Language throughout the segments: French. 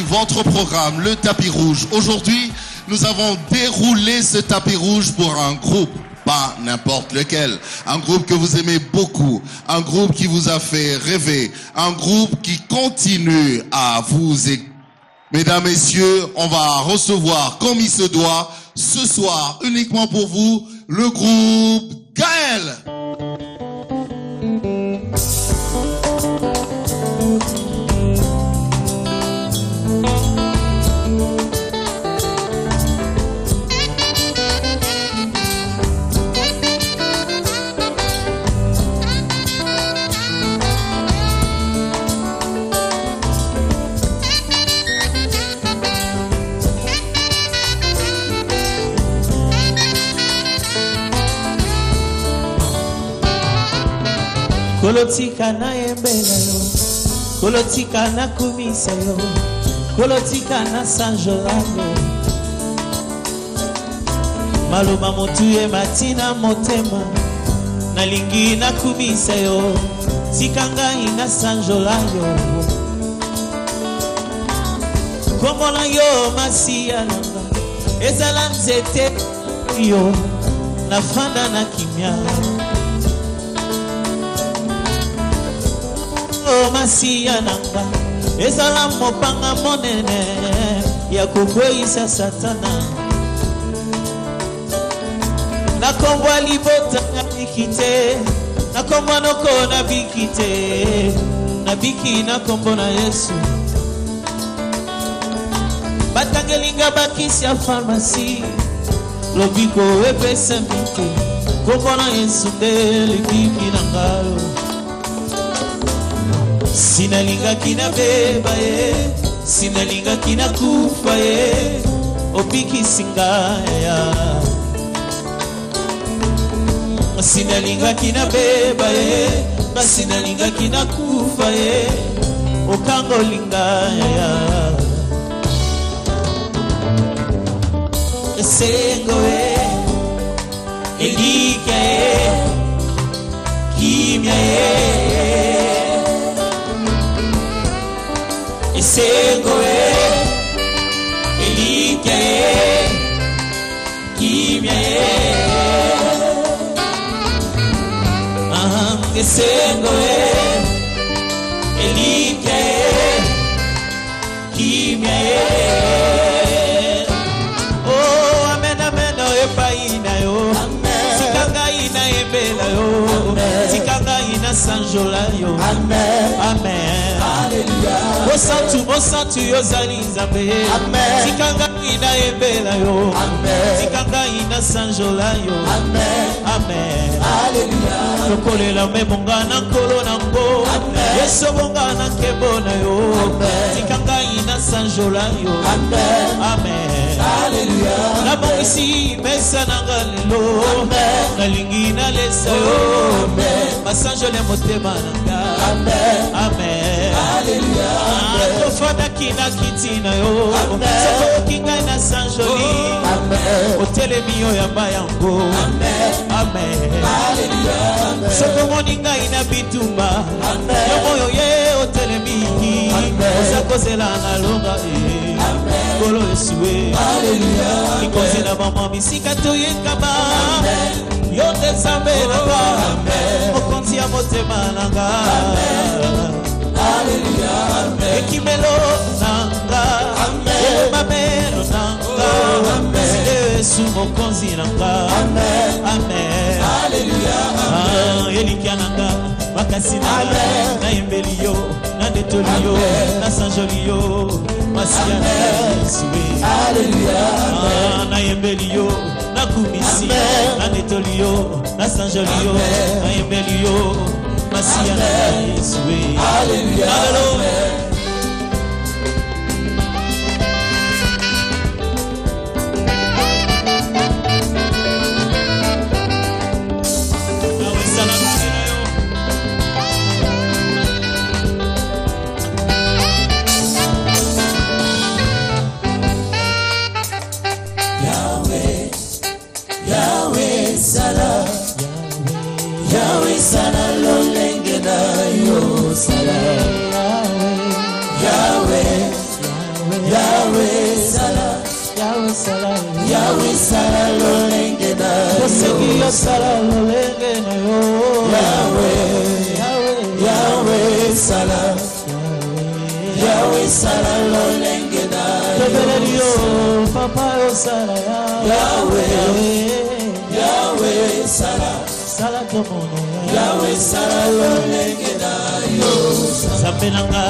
Votre programme, le tapis rouge. Aujourd'hui, nous avons déroulé ce tapis rouge pour un groupe, pas n'importe lequel. Un groupe que vous aimez beaucoup, un groupe qui vous a fait rêver, un groupe qui continue à vous écouter. Mesdames, Messieurs, on va recevoir comme il se doit, ce soir, uniquement pour vous, le groupe Gaël. Kolotika na embela yo, kolotika na kumisa yo, kolotika na sanjolano. Maluma motuye matina motema, nalingi na kumisa yo, tikanga ina sanjolano. Komona yo masia nanga, ezala nzete yo, nafanda na kimya. Masia nanga ezala mopanga monene ya kukwisa satana nakombwa libota na bikite nakombwa noko na bikite na biki nakombo na Yesu batangelinga bakisi ya pharmacie lobiko epesa mite kombo na Yesu nde likiki nangalo Sinalinga kina beba ye, sinalinga kina kufa ye, opiki singaya. Sinalinga kina beba ye, sinalinga kina kufa ye, okango lingaya. Esengo ye, elika ye, kimya ye. Esengo elike kimya esengo elike kimya oh amen amen epaina yo tikanga ina ebela yo tikanga ina sanjola yo amen amen hallelujah Osantu yozali nzambe tikanga ina ebela yo tikanga ina sanjola yo amen hallelujah lokolela memonga na nkolo nango yeso bonga na nkebo na yo tikanga ina sanjola yo amen hallelujah nabongisi mesa nanga lelo nalingi nalesa yo basanjole motema nanga amen hallelujah Tofada kina kitina yo Soko kinga na sanjoli Otele miyo ya bayango Amen Soko moninga ina bitumba Yomoyo ye otele miki Osako zela na longa Kolo esue Ikoze na mama misika toye kaba Yote zambe nanga Okonzi ya motema nanga Hallelujah, ekimelo nanga, mamelo nanga, Yesu mokonzi nanga, amen. Hallelujah, elikia nanga, makasi nanga, na imbeli yo, na netoli yo, na sanjoli yo, masia na Yesu. Hallelujah, na imbeli yo, na kumisi, na netoli yo, na sanjoli yo, na imbeli yo. Hallelujah. Hallelujah. Yahweh sana lolenge na yo sala sala lolenge na yo. Oseki yo sala lolenge na yo. Yahweh sala. Yahweh sala lolenge na yo. Tebeleli yo papa yo sala Yahweh sala. Sala tomono Yahweh sala lolenge na yo. Zambelanga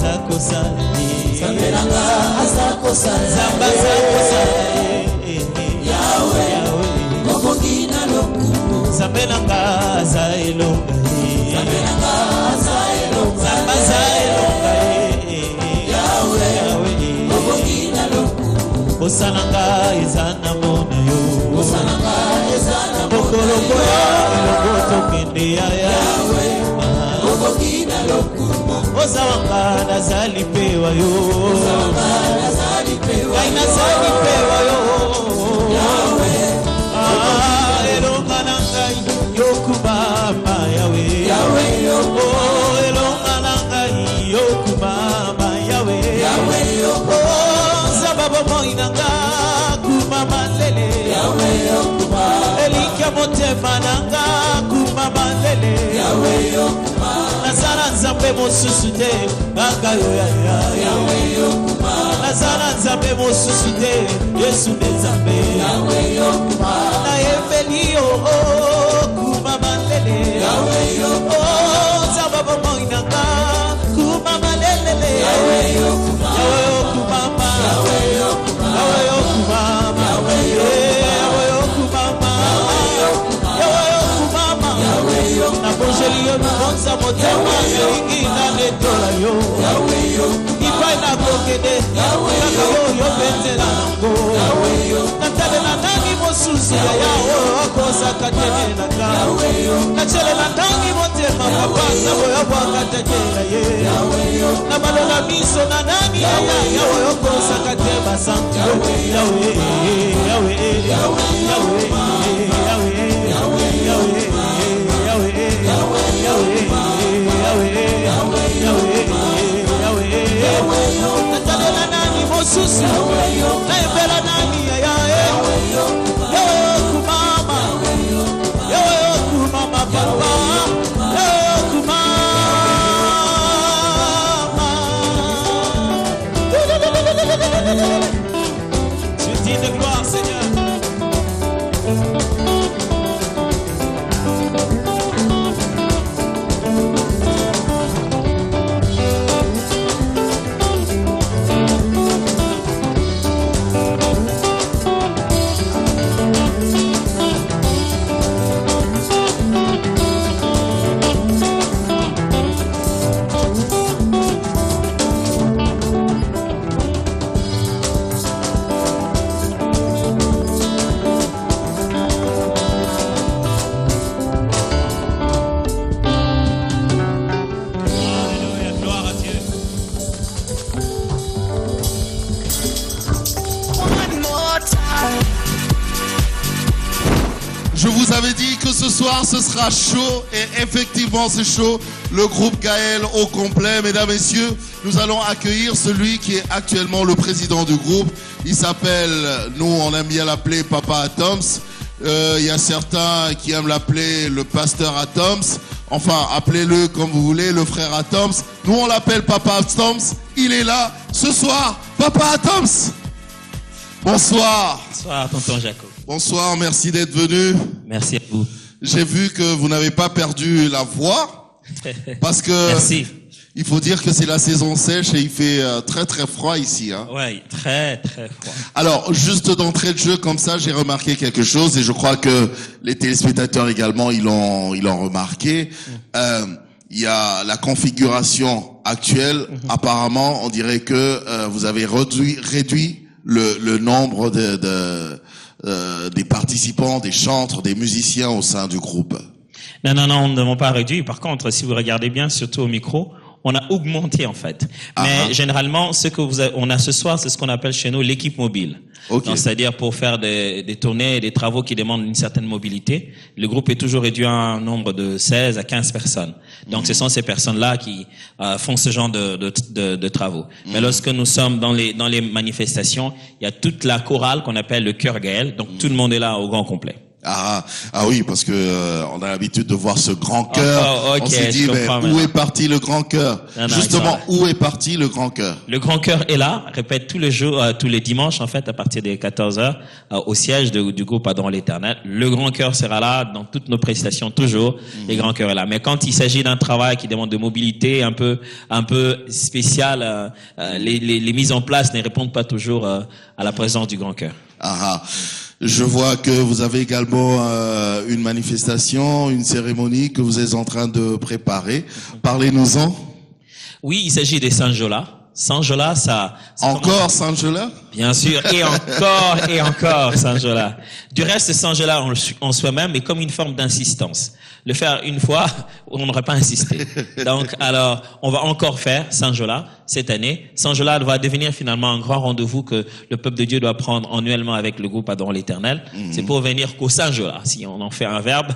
zako sala. Zambelanga zako sala. Zamba zako sala. Yahweh kokokina lokumu. Zambelanga za elonga. Zambelanga za elonga. Zamba za elonga. Yahweh kokokina lokumu. Osalanga ezana mona yo. Osalanga ezana mona yo. Lokoto kende ya Yahweh kokokina lokumu. Osawanga nazali pewa yo. Osawanga nazali pewa yo. Kaina nazali pewa yo. Yahweh elonga nangai yokubama Yahweh. Yahweh yoko elonga nangai yokubama Yahweh. Yahweh yoko sababa moinanga kumama lele. Yahweh yokuma elinka motema nanga kumama lele. Yahweh yokuma nazara nzambe mosusu te anga yo ya Yahweh yokuma nazara nzambe mosusu te Yesu nzambe. Yahweh yokuma na yembeli yo kumama lele. Yahweh yokuma sababa moinanga kumama lele. Yahweh yokuma Yahweh yokuma Yahweh yokuma Yahweh yokuma Yahweh yokuma Yahweh yokuma Yahweh yokuma na bojeli yo nonza motema ingi na letola yo. Yahweh yokuma ipai na kokede Yahweh yo benzela nango. Yahweh yokuma natalela nani mosusu ya yo akosa katenela ka. Yahweh yokuma nachelela nani motema papa sabo ya bwaka tekela ye. Yahweh yokuma na balola miso na nani ya Yahweh akosa katema santo. Yahweh Yahweh Yahweh Yahweh Yahweh Susu, na ibela nani ya Yahweh kumama, Yahweh kumama papa, Yahweh kumama. Tu dis de gloire, Seigneur. Je vous avais dit que ce soir ce sera chaud et effectivement c'est chaud. Le groupe Gaël au complet, mesdames, messieurs. Nous allons accueillir celui qui est actuellement le président du groupe. Il s'appelle, nous on aime bien l'appeler Papa Atoms. Il y a certains qui aiment l'appeler le pasteur Atoms. Enfin, appelez-le comme vous voulez, le frère Atoms. Nous on l'appelle Papa Atoms. Il est là ce soir, Papa Atoms. Bonsoir. Bonsoir, tonton Jacob. Bonsoir, merci d'être venu. Merci à vous. J'ai vu que vous n'avez pas perdu la voix. Parce que merci. Il faut dire que c'est la saison sèche et il fait très très froid ici. Hein. Oui, très très froid. Alors, juste d'entrée de jeu comme ça, j'ai remarqué quelque chose et je crois que les téléspectateurs également, ils l'ont remarqué. Il y a la configuration actuelle. Apparemment, on dirait que vous avez réduit le nombre des participants, des chantres, des musiciens au sein du groupe. Non, nous n'avons pas réduit. Par contre, si vous regardez bien, surtout au micro, on a augmenté en fait. Mais généralement, ce que on a ce soir, c'est ce qu'on appelle chez nous l'équipe mobile. Okay. C'est-à-dire pour faire des tournées et des travaux qui demandent une certaine mobilité. Le groupe est toujours réduit à un nombre de 16 à 15 personnes. Donc ce sont ces personnes-là qui font ce genre de travaux. Mais lorsque nous sommes dans les manifestations, il y a toute la chorale qu'on appelle le chœur Gaël. Donc tout le monde est là au grand complet. Ah oui, parce que on a l'habitude de voir ce grand cœur. Okay, on s'est dit, mais où est parti le grand cœur? Justement, où est parti le grand cœur? Le grand cœur est là, répète tous les jours, tous les dimanches en fait, à partir des 14h, au siège du groupe Adorons l'Éternel. Le grand cœur sera là dans toutes nos prestations toujours. Le grand cœur est là. Mais quand il s'agit d'un travail qui demande de mobilité un peu spécial, les mises en place ne répondent pas toujours à la présence du grand cœur. Je vois que vous avez également une manifestation, une cérémonie que vous êtes en train de préparer. Parlez-nous-en. Oui, il s'agit des Sanjola. Sanjola, ça encore Sanjola? Bien sûr, et encore Sanjola. Du reste, Sanjola en soi-même est comme une forme d'insistance. Le faire une fois, on n'aurait pas insisté. Donc, alors, on va encore faire Sanjola cette année. Sanjola va devenir finalement un grand rendez-vous que le peuple de Dieu doit prendre annuellement avec le groupe Adorons l'Éternel. C'est pour venir qu'au Sanjola, si on en fait un verbe,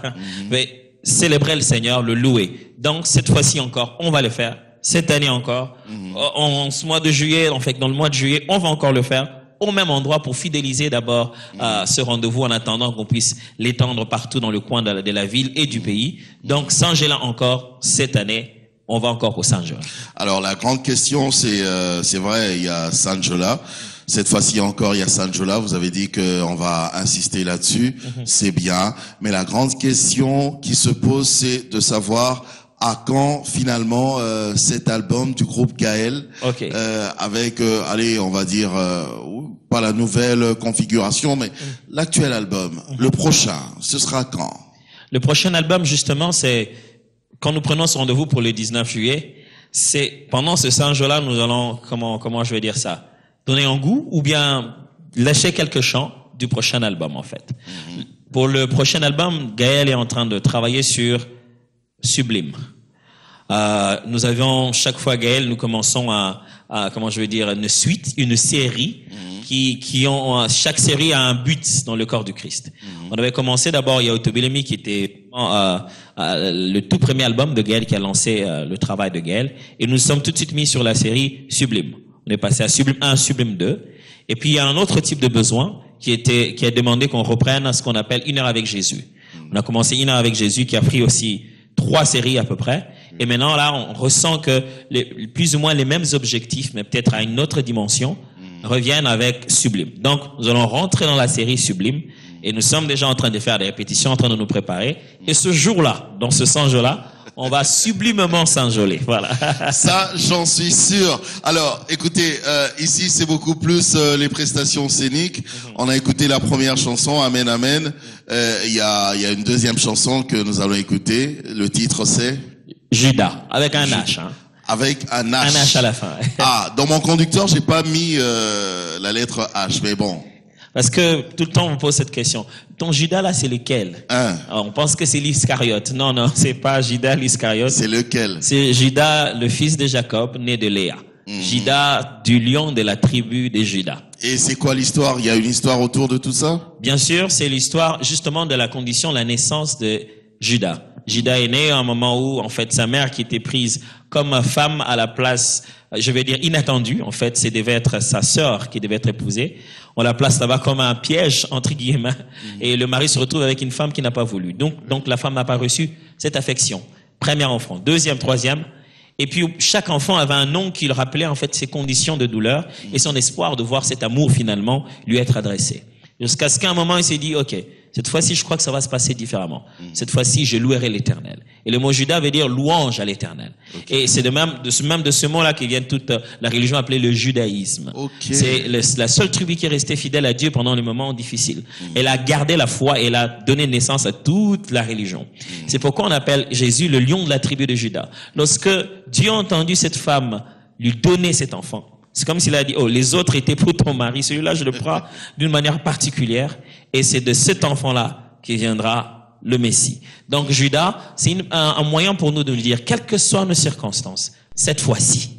mais célébrer le Seigneur, le louer. Donc, cette fois-ci encore, on va le faire. Cette année encore, en ce mois de juillet, en fait, dans le mois de juillet, on va encore le faire au même endroit pour fidéliser d'abord ce rendez-vous en attendant qu'on puisse l'étendre partout dans le coin de la ville et du pays. Donc, Sanjola encore, cette année, on va encore au Sanjola. Alors, la grande question, c'est vrai, il y a Sanjola. Cette fois-ci encore, il y a Sanjola. Vous avez dit qu'on va insister là-dessus. C'est bien. Mais la grande question qui se pose, c'est de savoir à quand finalement cet album du groupe Gaël, avec allez, on va dire pas la nouvelle configuration, mais l'actuel album, le prochain, ce sera quand? Le prochain album, justement, c'est quand nous prenons ce rendez-vous pour le 19 juillet. C'est pendant ce Sanjola, nous allons comment je vais dire ça, donner un goût ou bien lâcher quelques chants du prochain album en fait. Pour le prochain album, Gaël est en train de travailler sur Sublime. Nous avions chaque fois Gaël, nous commençons à comment je veux dire, une série qui ont chaque série a un but dans le corps du Christ. On avait commencé d'abord, il y a Autobilemi qui était le tout premier album de Gaël qui a lancé le travail de Gaël, et nous sommes tout de suite mis sur la série Sublime. On est passé à Sublime 1, Sublime 2, et puis il y a un autre type de besoin qui a demandé qu'on reprenne ce qu'on appelle Une heure avec Jésus. On a commencé Une heure avec Jésus qui a pris aussi 3 séries à peu près. Et maintenant, là, on ressent que plus ou moins les mêmes objectifs, mais peut-être à une autre dimension, reviennent avec Sublime. Donc, nous allons rentrer dans la série Sublime et nous sommes déjà en train de faire des répétitions, en train de nous préparer. Et ce jour-là, dans ce Sanjola, on va sublimement s'enjoler. Voilà. Ça, j'en suis sûr. Alors, écoutez, ici, c'est beaucoup plus les prestations scéniques. On a écouté la première chanson, Amen, Amen. Il y a une deuxième chanson que nous allons écouter. Le titre, c'est Judas, avec un H. Hein. Avec un H. Un H à la fin. Dans mon conducteur, j'ai pas mis la lettre H, mais bon. Parce que tout le temps, on me pose cette question. Ton Judas, là, c'est lequel? Alors, on pense que c'est l'Iscariote. Non, c'est pas Judas l'Iscariote. C'est lequel? C'est Judas, le fils de Jacob, né de Léa. Judas, du lion de la tribu de Judas. Et c'est quoi l'histoire? Il y a une histoire autour de tout ça? Bien sûr, c'est l'histoire, justement, de la condition, la naissance de Judas. Judas est né à un moment où, en fait, sa mère qui était prise comme femme à la place, je vais dire inattendue, en fait, c'est devait être sa sœur qui devait être épousée. On la place là-bas comme un piège, entre guillemets, et le mari se retrouve avec une femme qui n'a pas voulu. Donc la femme n'a pas reçu cette affection. Premier enfant, deuxième, troisième. Et puis, chaque enfant avait un nom qui le rappelait, en fait, ses conditions de douleur et son espoir de voir cet amour, finalement, lui être adressé. Jusqu'à ce qu'à un moment, il s'est dit, OK, cette fois-ci, je crois que ça va se passer différemment. Cette fois-ci, je louerai l'Éternel. Et le mot Judas veut dire louange à l'Éternel. Et c'est de ce mot-là que vient toute la religion appelée le judaïsme. C'est la seule tribu qui est restée fidèle à Dieu pendant les moments difficiles. Elle a gardé la foi et elle a donné naissance à toute la religion. C'est pourquoi on appelle Jésus le lion de la tribu de Judas. Lorsque Dieu a entendu cette femme lui donner cet enfant, c'est comme s'il a dit, les autres étaient pour ton mari. Celui-là, je le prends d'une manière particulière. Et c'est de cet enfant-là qui viendra le Messie. Donc, Judas, c'est un moyen pour nous de lui dire, quelles que soient nos circonstances, Cette fois-ci,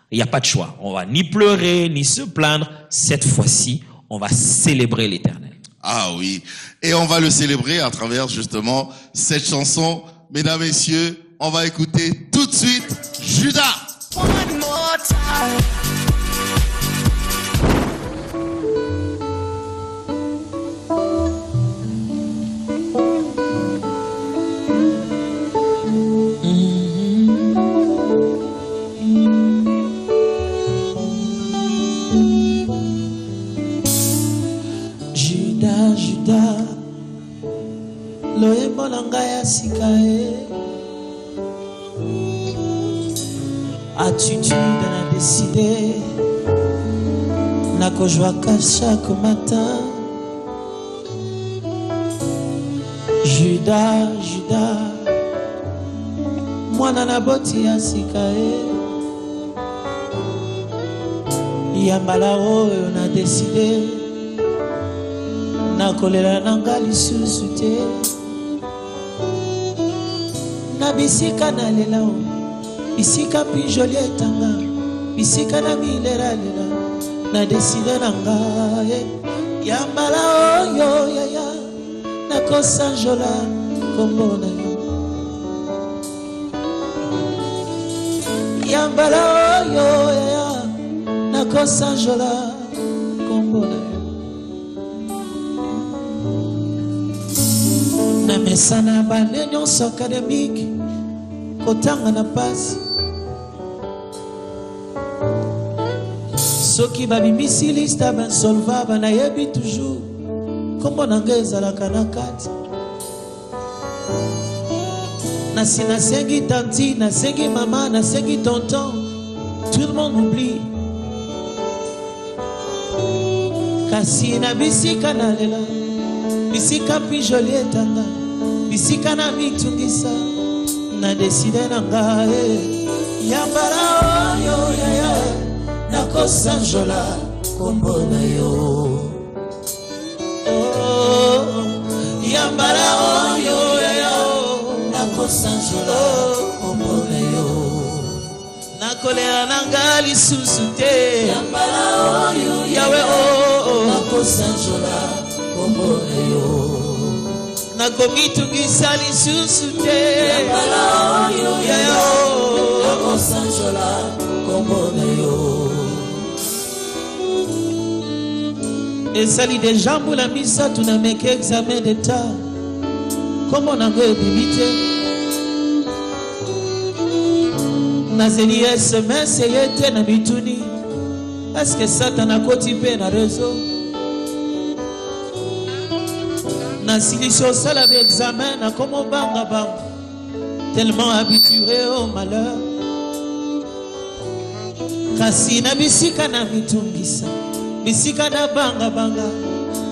il n'y a pas de choix. On va ni pleurer, ni se plaindre. Cette fois-ci, on va célébrer l'Éternel. Ah oui. Et on va le célébrer à travers justement cette chanson. Mesdames, Messieurs, on va écouter tout de suite Judas. One more time. Judas, loyembo na ngai ya sika ye. Attitude na décidé na kojwaka chaque matin. Judas, mwana na boti ya sika ye. Yambala oyo na décidé na kolela nanga lisusu te. Na bisika na lela o bisika pinjoli etanga bisika na milera lela na deside nanga yambala oyo yaya na kosanjola kombo na yo. Yambala oyo yaya na kosanjola kombo na yo. Na mesana bane nyonso akademike kotanga na pasi. Soki babimisi lista bansolva banayebi toujours kombo na ngai ezalaka na kati. Nasi nasengi tanti, nasengi mama, nasengi tonton, tout le monde oublie. Kasi na bisika na lela bisika pijoli etanga bisika na mitungisa na deside na ngai yambala oyo yaya na kosanjola kombo na yo. Yambala oyo yaya na kosanjola kombo na yo. Na kolera na ngai lisusu te. Yambala oyo yawe na kosanjola kombo na yo. Na komitungisa lisusu te. Yambala oyo yaya na kosanjola kombo na yo. Esali deja mbula misatu na meke examen d'état kombo na ngai ebibi te. Nazeli SMS ye te na mituni eske Satan akoti mpe na réseau. Nasilisi osala ba examen na komo banga tellement habitué au malheur. Kasi na bisika na mitungisa bisika na banga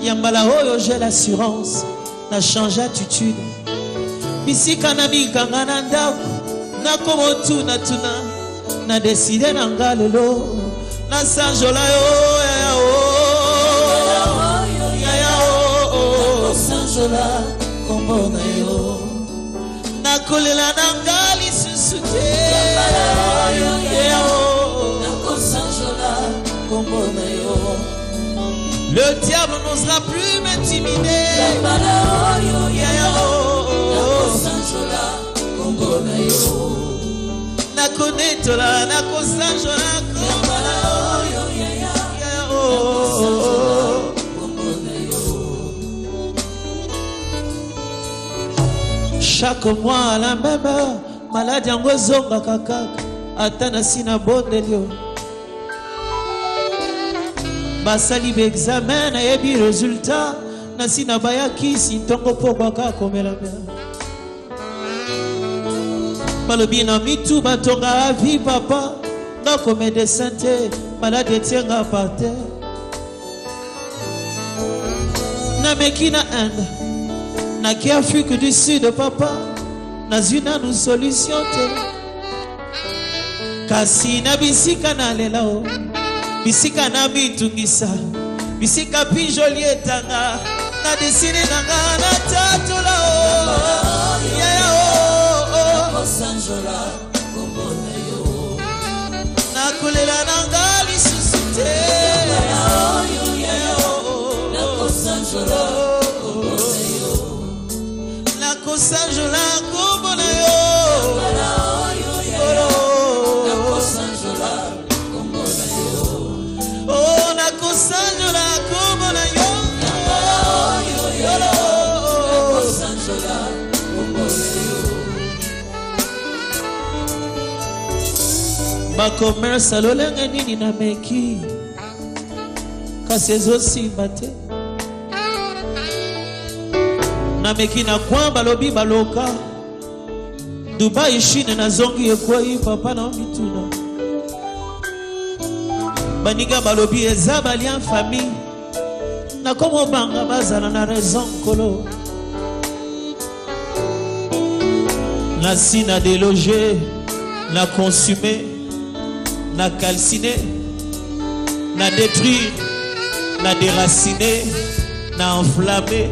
yambala oyo j'ai l'assurance na change attitude. Bisika na mikanga na ndako na komo tuna na décider na ngalelo na sanjola yo sanjola kombo na yo. Na kolela na ngali susu te. Yambala yo na kosanjola kombo na yo. Le diable n'osera plus m'intimider. Yambala yo na kosanjola kombo na yo. Na konetola na kosanjola kombo na yo. Chaque mois à la même heure, malade yango zonga kaka, atana sina bondelio. Basali be examen na yebi résultat, na sina bayaki sintongo pokwa ka komela mea. Balobi na mitu batonga avi papa, na comme médecin te, malade tienga par terre. Na mekina Inde. Na qui Afrique du Sud papa na zina nous solution te. Kasi na bisika na lela o bisika na mitungisa bisika pinjoli etanga na desine nanga na tatola o ya o sanjola kombo na yo. nakolela nanga lisusu te nakosanjola kombo na yo oh nakosanjola kombo na yo bakomersa lolenge nini na meki kasi ezosimba te na meki na kwamba lobi baloka Dubai Chine na zongi ekwai papa na mituna baninga balobi eza balien famille na komo banga bazala na raison kolo na si na déloger na consumer na calciner na détruire na déraciner na enflammer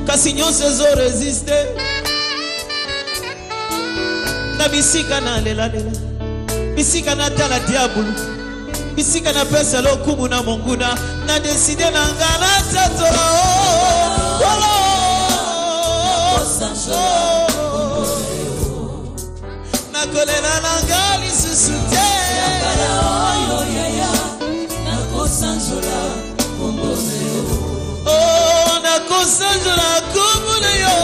kasi nyonso ezo résister na bisika na lelalela bisika na tala diabolo bisika na pesa lokumu na monguna na décider na ngana tatola na kolela na ngali susute oh na kosanjola kombo na yo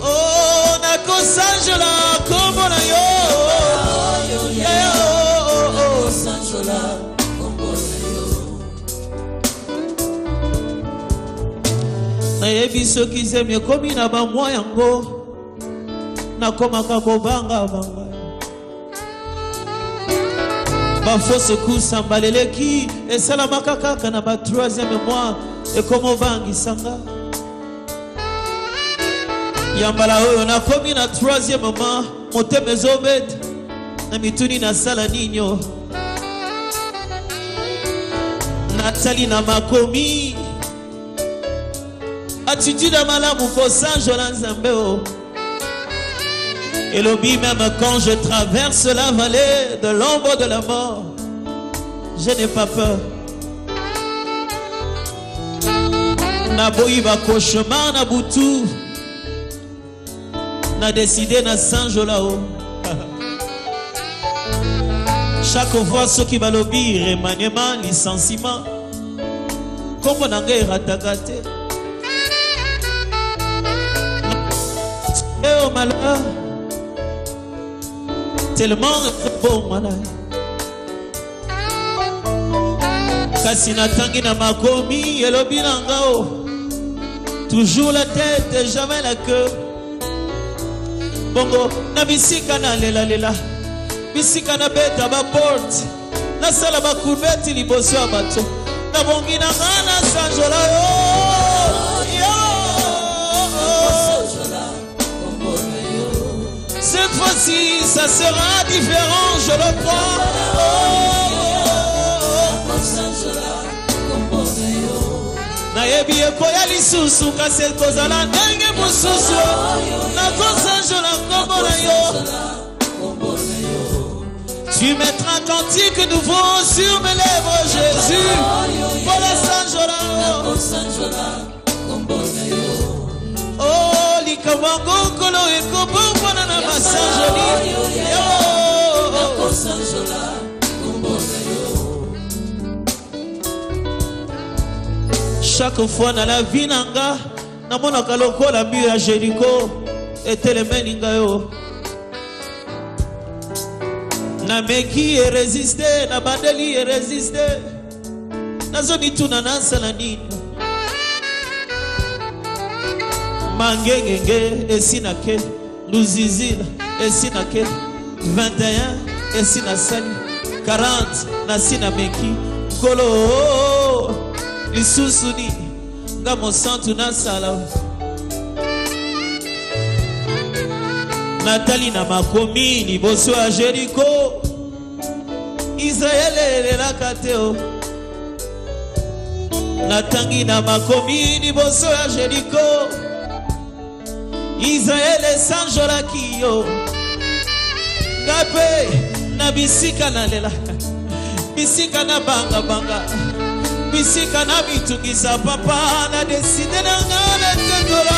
oh na kosanjola kombo na yo nayebi soki zemi ekomi na bamwa yango nakomaka kobanga banga bafose kusamba leleki esalamaka kaka na ba 3e mois ekomobangisanga yambala oyo nakomi na 3e mois motema ezobeta na mituni nasala ninyo natali na makomi attitude à malamu kosanjola nzambe o elobi même quand je traverse la vallée de l'ombre de la mort je n'ai pas peur naboyi bakoshema na butu na décidé na sanjola o chaque fois soki balobi remaniement licenciement kombo na ngai erataka te oh malheur tellement bon mana kasi natangi na makomi elobi na ngao toujours la tête et jamais la queue bongo na bisika na lela bisika na beta ba porte na sala ba kubeti liboso ya bato na bongi na ngana sanjola yo cette fois-ci, ça sera différent, je le crois. Nayebi ekoya lisusu kasi kozala ndenge mosusu na kosanjola kombo na yo. Tu mettras un cantique nouveau sur mes lèvres, Jésus. Pour la sanjola. Oh, likawango kolo ekobomwana na masanjoli chaque fois na la vie nanga namonaka lokola mur ya Jéricho etelemeli ngai yo nameki erésiste na bandeli erésiste nazonituna nasala nini mangengenge esinake luzizila esinake 21 esinasali 40 nasina meki kolo lisusu nini nga mosantu nasala natali na makomi liboso ya Jéricho Israel elelaka te o natangi na makomi liboso ya Jéricho Israël esanjolaki yo ngape na bisika na lela bisika na banga banga bisika na bitungisa papa na deside na ngana tendola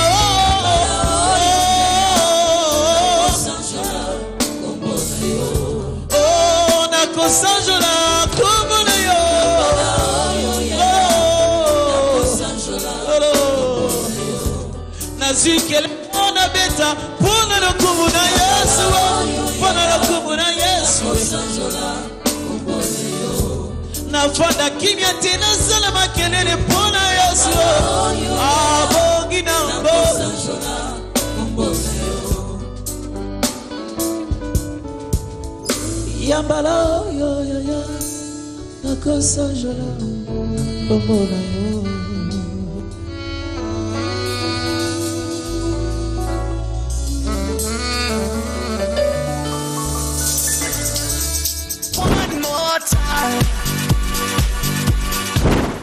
oh na kosanjola komona yo na zikele na beta pona na kumuna Yesu pona na kumuna Yesu na fada kimya tena sala makelele pona Yesu abongi na mbo yambala yo yo yo na kosanjola pona yo.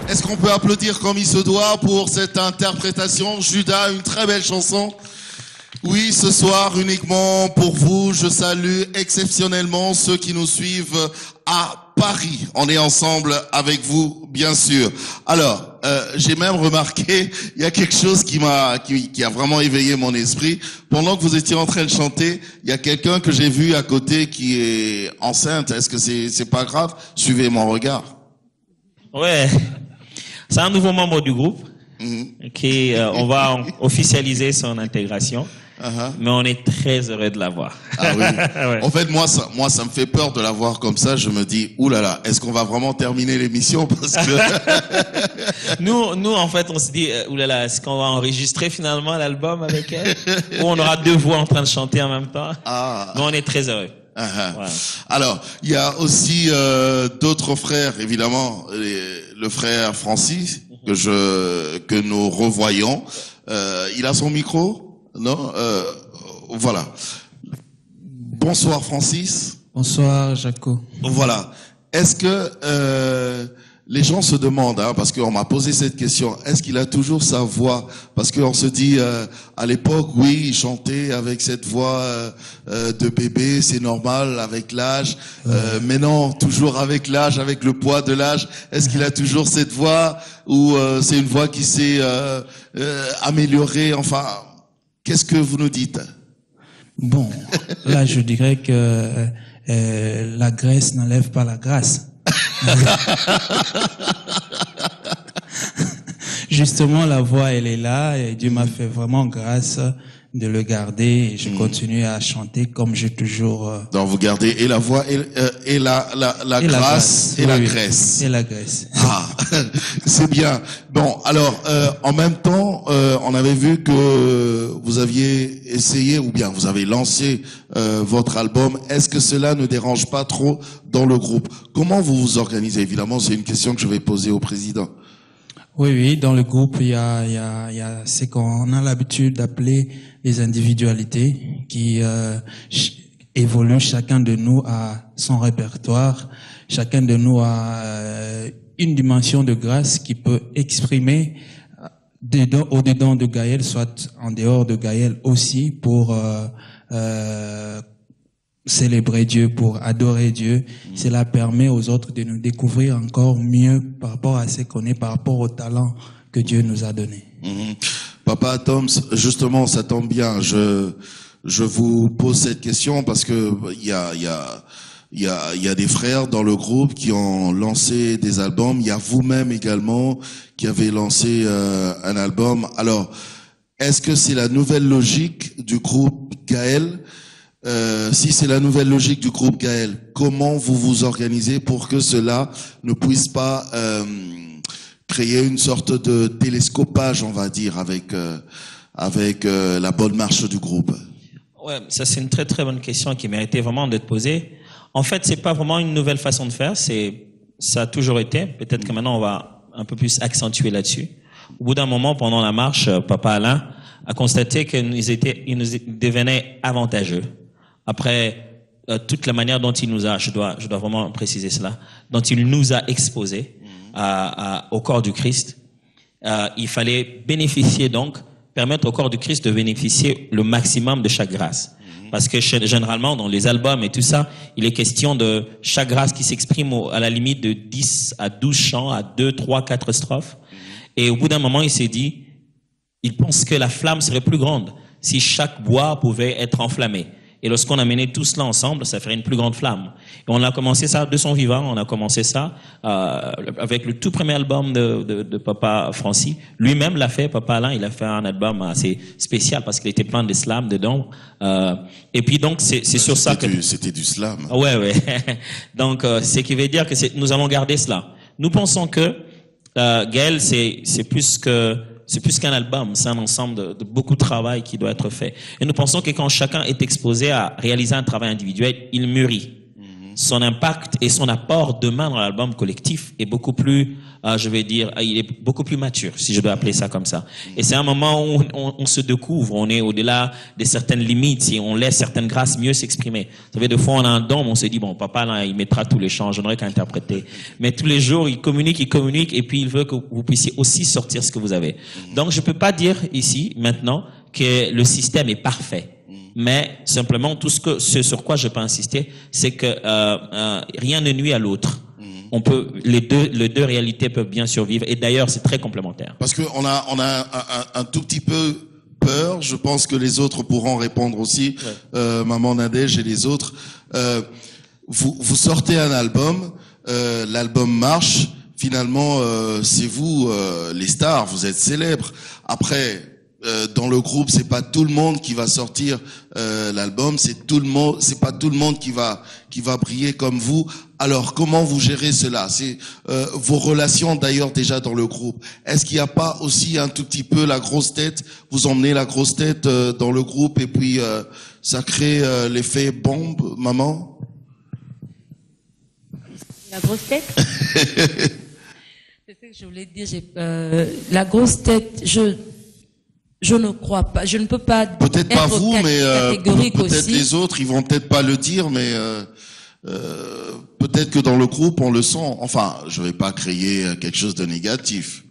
Est-ce qu'on peut applaudir comme il se doit pour cette interprétation? Judas, une très belle chanson. Oui, ce soir, uniquement pour vous, je salue exceptionnellement ceux qui nous suivent à Paris. On est ensemble avec vous, bien sûr. Alors, j'ai même remarqué, il y a quelque chose qui a vraiment éveillé mon esprit. Pendant que vous étiez en train de chanter, il y a quelqu'un que j'ai vu à côté qui est enceinte. Est-ce que c'est pas grave? Suivez mon regard. Ouais. C'est un nouveau membre du groupe qui, on va officialiser son intégration. Mais on est très heureux de l'avoir. Ah oui. Ouais. En fait, moi, ça me fait peur de l'avoir comme ça. Je me dis, oulala, est-ce qu'on va vraiment terminer l'émission? Parce que nous, en fait, on se dit, oulala, est-ce qu'on va enregistrer finalement l'album avec elle? Ou on aura deux voix en train de chanter en même temps? Mais on est très heureux. Voilà. Alors, il y a aussi d'autres frères, évidemment, le frère Francis que nous revoyons. Il a son micro? Non, voilà. Bonsoir Francis. Bonsoir Jaco. Voilà. Est-ce que les gens se demandent, parce qu'on m'a posé cette question, est-ce qu'il a toujours sa voix? Parce qu'on se dit, à l'époque, oui, il chantait avec cette voix de bébé, c'est normal, avec l'âge. Mais non, toujours avec l'âge, avec le poids de l'âge. Est-ce qu'il a toujours cette voix ou c'est une voix qui s'est améliorée? Enfin, qu'est-ce que vous nous dites? Bon, là, je dirais que la graisse n'enlève pas la grâce. Justement, la voix, elle est là et Dieu m'a fait vraiment grâce de le garder et je continue à chanter comme j'ai toujours... Donc vous gardez et la voix et la grâce et la graisse. Et la graisse. Ah, c'est bien. Bon, alors, en même temps, on avait vu que vous aviez essayé ou bien vous avez lancé votre album. Est-ce que cela ne dérange pas trop dans le groupe? Comment vous vous organisez? Évidemment, c'est une question que je vais poser au président. Oui, dans le groupe, il y a ce qu'on a l'habitude d'appeler les individualités qui évoluent. Chacun de nous a son répertoire. Chacun de nous a une dimension de grâce qui peut exprimer au-dedans de Gaël, soit en dehors de Gaël aussi, pour célébrer Dieu, pour adorer Dieu. Cela permet aux autres de nous découvrir encore mieux par rapport à ce qu'on est, par rapport au talent que Dieu nous a donné. Papa Toms, justement, ça tombe bien. Je vous pose cette question parce que il y a des frères dans le groupe qui ont lancé des albums. Il y a vous-même également qui avez lancé un album. Alors, est-ce que c'est la nouvelle logique du groupe Gaël? Si c'est la nouvelle logique du groupe Gaël, comment vous vous organisez pour que cela ne puisse pas créer une sorte de télescopage, on va dire, avec la bonne marche du groupe? Ouais, ça c'est une très très bonne question qui méritait vraiment d'être posée. En fait, c'est pas vraiment une nouvelle façon de faire, ça a toujours été. Peut-être que maintenant on va un peu plus accentuer là-dessus. Au bout d'un moment, pendant la marche, Papa Alain a constaté qu'ils nous devenaient avantageux. Après, toute la manière dont il nous a, je dois vraiment préciser cela, dont il nous a exposés au corps du Christ, il fallait bénéficier donc permettre au corps du Christ de bénéficier le maximum de chaque grâce. Parce que généralement, dans les albums et tout ça, il est question de chaque grâce qui s'exprime à la limite de 10 à 12 chants, à 2, 3, 4 strophes. Et au bout d'un moment, il s'est dit, il pense que la flamme serait plus grande si chaque bois pouvait être enflammé. Et lorsqu'on a mené tout cela ensemble, ça ferait une plus grande flamme. Et on a commencé ça de son vivant, on a commencé ça avec le tout premier album de Papa Francis. Lui-même l'a fait, Papa Alain, il a fait un album assez spécial parce qu'il était plein de slam dedans. Et puis donc, c'est sur ça que... C'était du slam. Ouais. Donc, c'est qui veut dire que nous allons garder cela. Nous pensons que Gaël, c'est plus qu'un album, c'est un ensemble de beaucoup de travail qui doit être fait. Et nous pensons que quand chacun est exposé à réaliser un travail individuel, il mûrit. Son impact et son apport demain dans l'album collectif est beaucoup plus, il est beaucoup plus mature, si je dois appeler ça comme ça. Et c'est un moment où on se découvre, on est au-delà de certaines limites et on laisse certaines grâces mieux s'exprimer. Vous savez, des fois on a un don, on se dit, bon, papa, là, il mettra tous les chants, je n'aurai qu'à interpréter. Mais tous les jours, il communique, et puis il veut que vous puissiez aussi sortir ce que vous avez. Donc, je peux pas dire ici, maintenant, que le système est parfait. Mais simplement, ce sur quoi je peux insister, c'est que rien ne nuit à l'autre. Les deux réalités peuvent bien survivre. Et d'ailleurs, c'est très complémentaire. Parce que on a un tout petit peu peur. Je pense que les autres pourront répondre aussi. Ouais. Maman Nadège et les autres. Vous sortez un album, l'album marche. Finalement, c'est vous les stars. Vous êtes célèbres. Après. Dans le groupe, c'est pas tout le monde qui va sortir l'album, c'est pas tout le monde qui va briller comme vous. Alors, comment vous gérez cela? C'est vos relations d'ailleurs déjà dans le groupe. Est-ce qu'il n'y a pas aussi un tout petit peu la grosse tête? Vous emmenez la grosse tête dans le groupe et puis ça crée l'effet bombe, maman? La grosse tête? C'est ce que je voulais dire. La grosse tête, je ne crois pas, je ne peux pas. Peut-être pas vous, mais peut-être aussi. Les autres, ils vont peut-être pas le dire, mais peut-être que dans le groupe, on le sent. Enfin, je vais pas créer quelque chose de négatif.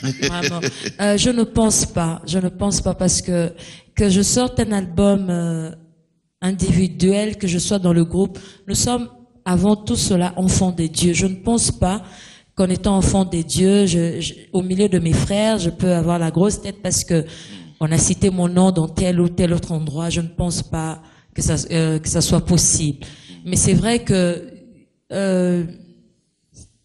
Vraiment. Je ne pense pas parce que je sorte un album individuel, que je sois dans le groupe, nous sommes avant tout cela enfants de Dieu. Je ne pense pas qu'en étant enfant des dieux, au milieu de mes frères, je peux avoir la grosse tête parce que on a cité mon nom dans tel ou tel autre endroit. Je ne pense pas que ça soit possible. Mais c'est vrai que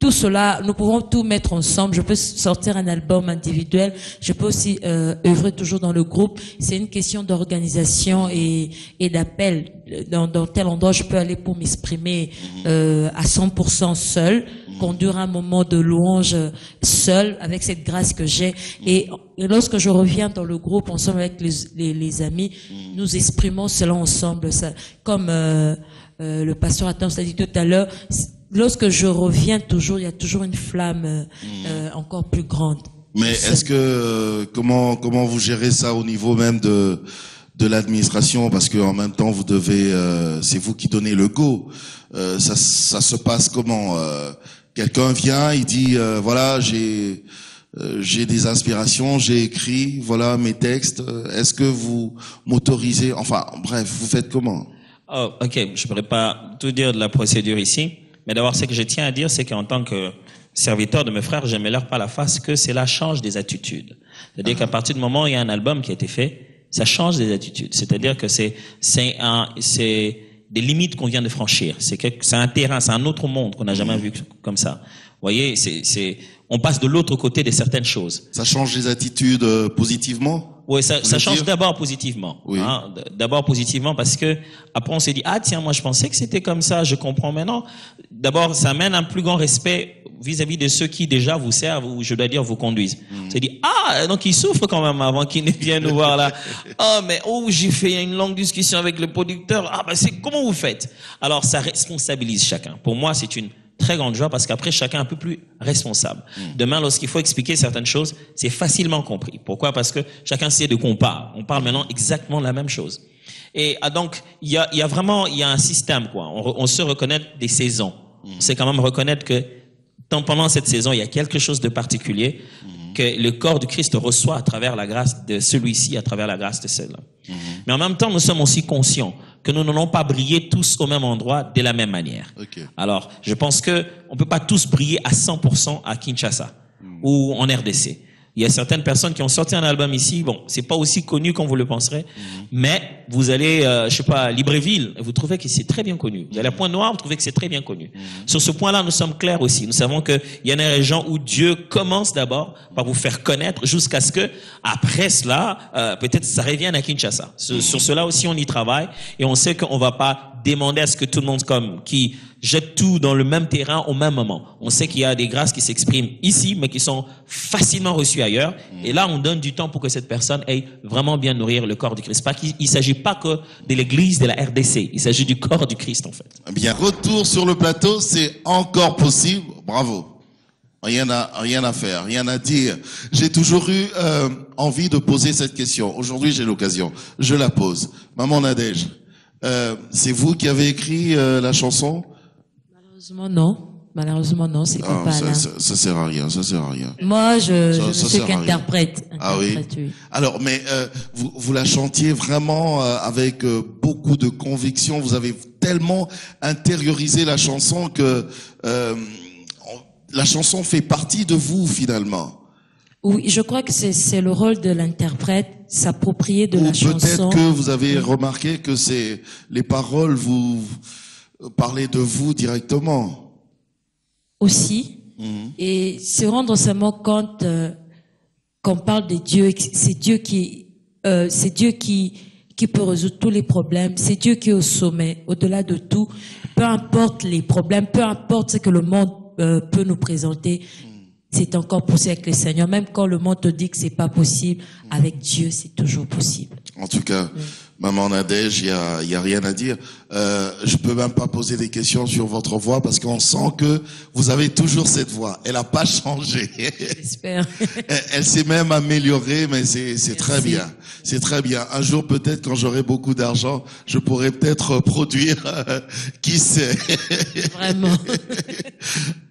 tout cela, nous pouvons tout mettre ensemble. Je peux sortir un album individuel. Je peux aussi œuvrer toujours dans le groupe. C'est une question d'organisation et d'appel. Dans tel endroit, je peux aller pour m'exprimer à 100% seul, conduire un moment de louange seul avec cette grâce que j'ai. Et lorsque je reviens dans le groupe ensemble avec les amis, nous exprimons cela ensemble. Ça, comme le pasteur Adam l'a dit tout à l'heure. Lorsque je reviens toujours, il y a toujours une flamme encore plus grande. Mais est-ce que comment vous gérez ça au niveau même de l'administration, parce que en même temps vous devez c'est vous qui donnez le go. Ça se passe comment? Quelqu'un vient, il dit voilà, j'ai des inspirations, j'ai écrit, voilà mes textes. Est-ce que vous m'autorisez? Enfin bref, vous faites comment? Oh, ok, je pourrais pas tout dire de la procédure ici. Mais d'abord, ce que je tiens à dire, c'est qu'en tant que serviteur de mes frères, je ne leur pas la face que cela change des attitudes. C'est-à-dire qu'à partir du moment où il y a un album qui a été fait, ça change des attitudes. C'est-à-dire que c'est des limites qu'on vient de franchir. C'est un terrain, c'est un autre monde qu'on n'a jamais vu comme ça. Vous voyez, on passe de l'autre côté de certaines choses. Ça change les attitudes positivement? Oui, ça change d'abord positivement. Oui. Hein, d'abord positivement parce que après on s'est dit tiens, moi je pensais que c'était comme ça, je comprends maintenant. D'abord, ça amène un plus grand respect vis-à-vis de ceux qui déjà vous servent ou je dois dire vous conduisent. On s'est dit donc ils souffrent quand même avant qu'ils ne viennent nous voir là. J'ai fait une longue discussion avec le producteur. C'est comment vous faites? Alors ça responsabilise chacun. Pour moi, c'est une très grande joie parce qu'après chacun est un peu plus responsable. Demain, lorsqu'il faut expliquer certaines choses, c'est facilement compris. Pourquoi? Parce que chacun sait de quoi on parle. On parle maintenant exactement la même chose. Et donc il y a vraiment un système quoi. On se reconnaît des saisons. On sait quand même reconnaître que pendant cette saison, il y a quelque chose de particulier que le corps du Christ reçoit à travers la grâce de celui-ci, à travers la grâce de celle-là. Mais en même temps, nous sommes aussi conscients que nous n'allons pas briller tous au même endroit de la même manière. Okay. Alors, je pense que on peut pas tous briller à 100% à Kinshasa ou en RDC. Il y a certaines personnes qui ont sorti un album ici. Bon, c'est pas aussi connu comme vous le penserez, mais vous allez, je sais pas, à Libreville, vous trouvez que c'est très bien connu. Vous allez à Pointe-Noire, vous trouvez que c'est très bien connu. Sur ce point-là, nous sommes clairs aussi. Nous savons qu'il y en a des régions où Dieu commence d'abord par vous faire connaître jusqu'à ce que, après cela, peut-être ça revienne à Kinshasa. Sur cela aussi, on y travaille et on sait qu'on va pas demander à ce que tout le monde qui jette tout dans le même terrain au même moment. On sait qu'il y a des grâces qui s'expriment ici, mais qui sont facilement reçues ailleurs. Et là, on donne du temps pour que cette personne aille vraiment bien nourrir le corps du Christ. Il ne s'agit pas que de l'église de la RDC. Il s'agit du corps du Christ, en fait. Bien, retour sur le plateau, c'est encore possible. Bravo. Rien à faire, rien à dire. J'ai toujours eu envie de poser cette question. Aujourd'hui, j'ai l'occasion. Je la pose. Maman Nadège, c'est vous qui avez écrit la chanson? Malheureusement non, c'est pas là. Ça sert à rien, ça sert à rien. Moi, je ne suis qu'interprète. Ah oui. Alors, mais vous la chantiez vraiment avec beaucoup de conviction. Vous avez tellement intériorisé la chanson que la chanson fait partie de vous finalement. Oui, je crois que c'est le rôle de l'interprète, s'approprier de la chanson. Ou peut-être que vous avez remarqué que c'est les paroles, vous parlez de vous directement. Aussi, et se rendre seulement compte qu'on parle de Dieu, c'est Dieu qui peut résoudre tous les problèmes, c'est Dieu qui est au sommet, au-delà de tout, peu importe les problèmes, peu importe ce que le monde peut nous présenter. C'est encore possible avec le Seigneur. Même quand le monde te dit que c'est pas possible, avec Dieu, c'est toujours possible. En tout cas, Maman Nadège, il y a rien à dire. Je peux même pas poser des questions sur votre voix parce qu'on sent que vous avez toujours cette voix. Elle a pas changé. J'espère. Elle s'est même améliorée, mais c'est très bien. C'est très bien. Un jour, peut-être, quand j'aurai beaucoup d'argent, je pourrai peut-être produire, qui sait. Vraiment.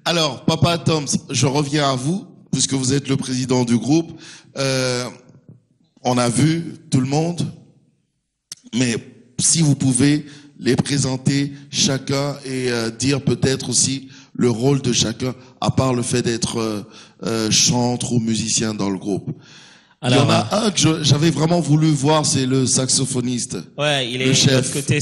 Alors, Papa Toms, je reviens à vous, puisque vous êtes le président du groupe. On a vu tout le monde, mais si vous pouvez les présenter chacun et dire peut-être aussi le rôle de chacun, à part le fait d'être chanteur ou musicien dans le groupe. Alors, il y en a un que j'avais vraiment voulu voir, c'est le saxophoniste. Ouais, il est de l'autre côté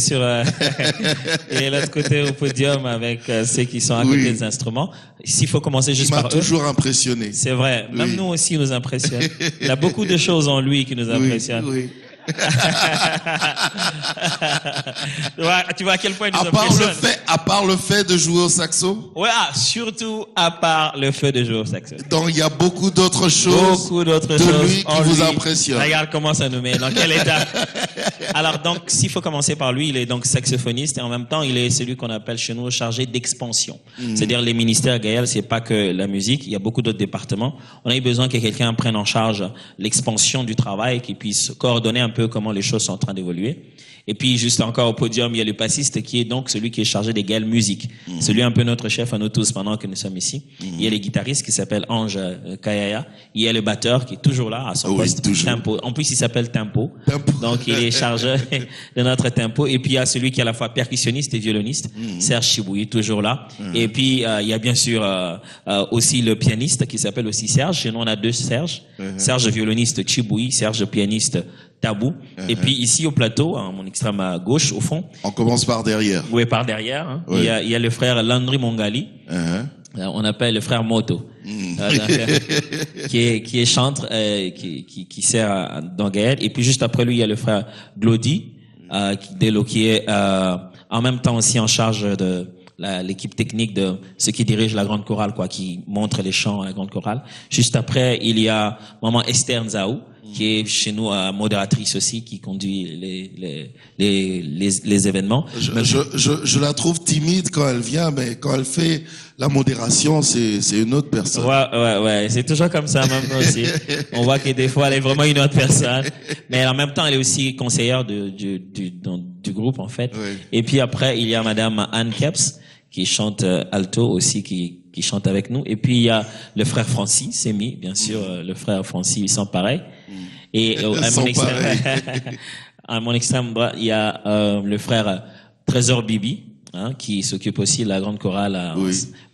il est de l'autre côté au podium avec ceux qui sont à côté des instruments. S'il faut commencer juste par eux. Il m'a toujours impressionné. C'est vrai. Même nous aussi, il nous impressionne. Il y a beaucoup de choses en lui qui nous impressionnent. Oui. Tu vois à quel point il nous impressionne. À part le fait de jouer au saxo. Ouais, surtout à part le fait de jouer au saxo. Donc il y a beaucoup d'autres choses. De lui qui vous impressionnent. Regarde comment ça nous met. Dans quel état. Alors donc, s'il faut commencer par lui, il est donc saxophoniste et en même temps, il est celui qu'on appelle chez nous chargé d'expansion. C'est-à-dire les ministères Gaël, c'est pas que la musique. Il y a beaucoup d'autres départements. On a eu besoin que quelqu'un prenne en charge l'expansion du travail, qui puisse coordonner un peu comment les choses sont en train d'évoluer. Et puis, juste encore au podium, il y a le bassiste qui est donc celui qui est chargé des Gaël musique. Celui un peu notre chef à nous tous pendant que nous sommes ici. Il y a le guitariste qui s'appelle Ange Kayaya. Il y a le batteur qui est toujours là à son poste. Tempo. En plus, il s'appelle Tempo. Donc, il est chargé de notre tempo. Et puis, il y a celui qui est à la fois percussionniste et violoniste. Serge Chibouy, toujours là. Et puis, il y a bien sûr aussi le pianiste qui s'appelle aussi Serge. Chez nous, on a deux Serge. Serge violoniste Chibouy, Serge pianiste Tabou. Et puis ici au plateau, à mon extrême à gauche, au fond. On commence par derrière. Oui, par derrière. Hein. Oui. Il y a le frère Landry Mongali. On appelle le frère Moto. Qui est chantre, qui sert dans Gaël. Et puis juste après lui, il y a le frère Glody, qui est en même temps aussi en charge de l'équipe technique de ceux qui dirigent la grande chorale, qui montre les chants à la grande chorale. Juste après, il y a maman Esther Nzaou, qui est chez nous modératrice aussi, qui conduit les événements. Je la trouve timide quand elle vient, mais quand elle fait la modération, c'est une autre personne. Ouais, c'est toujours comme ça, même nous aussi. On voit que des fois, elle est vraiment une autre personne. Mais en même temps, elle est aussi conseillère du groupe, en fait. Oui. Et puis après, il y a madame Anne Keps, qui chante alto aussi, qui chante avec nous. Et puis il y a le frère Francis, Semi, bien sûr, le frère Francis, il sent pareil. Et à mon extrême droit, il y a le frère Trésor Bibi, hein, qui s'occupe aussi de la grande chorale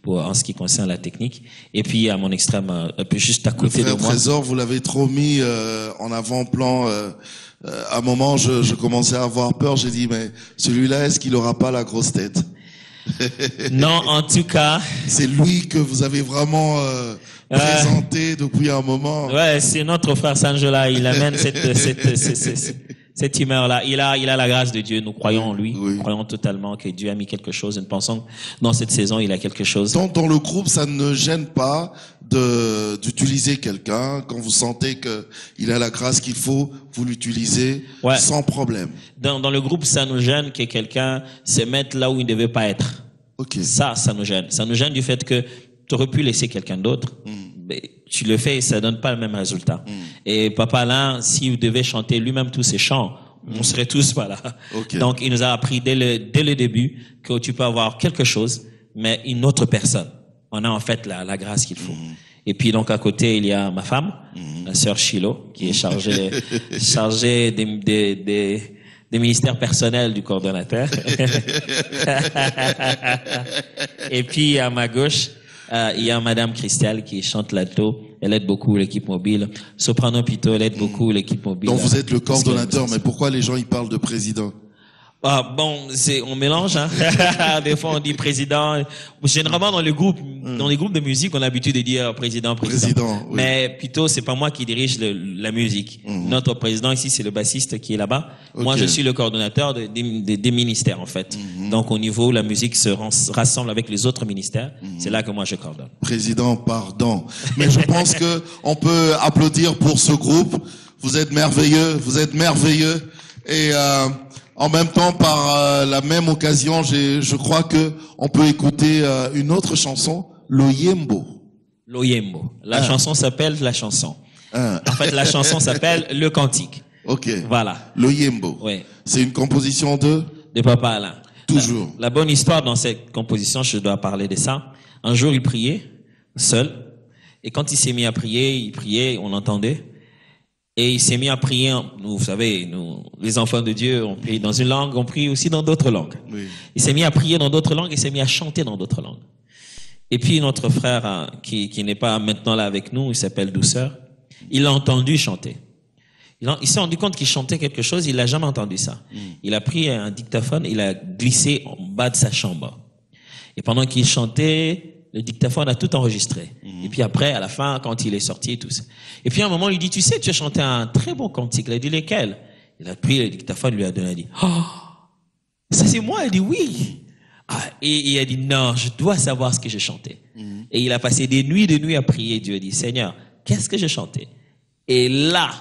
en ce qui concerne la technique. Et puis à mon extrême, un peu juste à côté de moi. Le frère Trésor, vous l'avez trop mis en avant-plan. À un moment, je commençais à avoir peur. J'ai dit, mais celui-là, est-ce qu'il aura pas la grosse tête? Non, en tout cas. C'est lui que vous avez vraiment présenté depuis un moment. Ouais, c'est notre frère Sanjola. Il amène cette humeur-là. Il a la grâce de Dieu. Nous croyons en lui. Nous croyons totalement que Dieu a mis quelque chose. Nous pensons que dans cette saison, il a quelque chose. Donc, dans le groupe, ça ne gêne pas d'utiliser quelqu'un. Quand vous sentez que il a la grâce qu'il faut, vous l'utilisez sans problème. Dans le groupe, ça nous gêne que quelqu'un se mette là où il ne devait pas être. Okay. Ça nous gêne. Ça nous gêne du fait que tu aurais pu laisser quelqu'un d'autre. Mais tu le fais et ça donne pas le même résultat. Et Papa Alain, s'il devait chanter lui-même tous ses chants, on serait tous pas là. Okay. Donc, il nous a appris dès le début que tu peux avoir quelque chose, mais une autre personne. On a en fait la grâce qu'il faut. Et puis donc à côté, il y a ma femme, la sœur Chilo, qui est chargée des ministères personnels du coordonnateur. Et puis à ma gauche, il y a Madame Christelle qui chante l'alto. Elle aide beaucoup l'équipe mobile. Soprano Pito, elle aide beaucoup l'équipe mobile. Donc vous êtes le coordonnateur, mais pourquoi les gens ils parlent de président? Ah, bon, on mélange, hein. Des fois, on dit président. Généralement, dans les groupes de musique, on a l'habitude de dire président. Oui. Mais plutôt, c'est pas moi qui dirige la musique. Notre président ici, c'est le bassiste qui est là-bas. Okay. Moi, je suis le coordonnateur des ministères, en fait. Donc, au niveau où la musique se rassemble avec les autres ministères, c'est là que moi, je coordonne. Président, pardon. Mais je pense que on peut applaudir pour ce groupe. Vous êtes merveilleux, Et, en même temps, par la même occasion, je crois que on peut écouter une autre chanson, Loyembo. Loyembo. La chanson s'appelle La Chanson. En fait, la chanson s'appelle Le Cantique. Ok. Voilà. Loyembo. Oui. C'est une composition de Papa Alain. Toujours. La bonne histoire dans cette composition, je dois parler de ça. Un jour, il priait seul. Et quand il s'est mis à prier, il priait, on entendait. Et il s'est mis à prier, vous savez, nous, les enfants de Dieu, on prie dans une langue, on prie aussi dans d'autres langues. Oui. Il s'est mis à prier dans d'autres langues, il s'est mis à chanter dans d'autres langues. Et puis notre frère, qui n'est pas maintenant là avec nous, il s'appelle Douceur, il a entendu chanter. Il s'est rendu compte qu'il chantait quelque chose, il n'a jamais entendu ça. Il a pris un dictaphone, il a glissé en bas de sa chambre. Et pendant qu'il chantait, le dictaphone a tout enregistré. Et puis après, à la fin, quand il est sorti et tout ça. Et puis à un moment, il lui dit, tu sais, tu as chanté un très bon cantique. Il a dit, lequel? Il a pris le dictaphone, lui a donné, il a dit, oh, ça c'est moi? Il a dit, oui. Et il a dit, non, je dois savoir ce que j'ai chanté. Et il a passé des nuits à prier. Dieu a dit, Seigneur, qu'est-ce que j'ai chanté? Et là,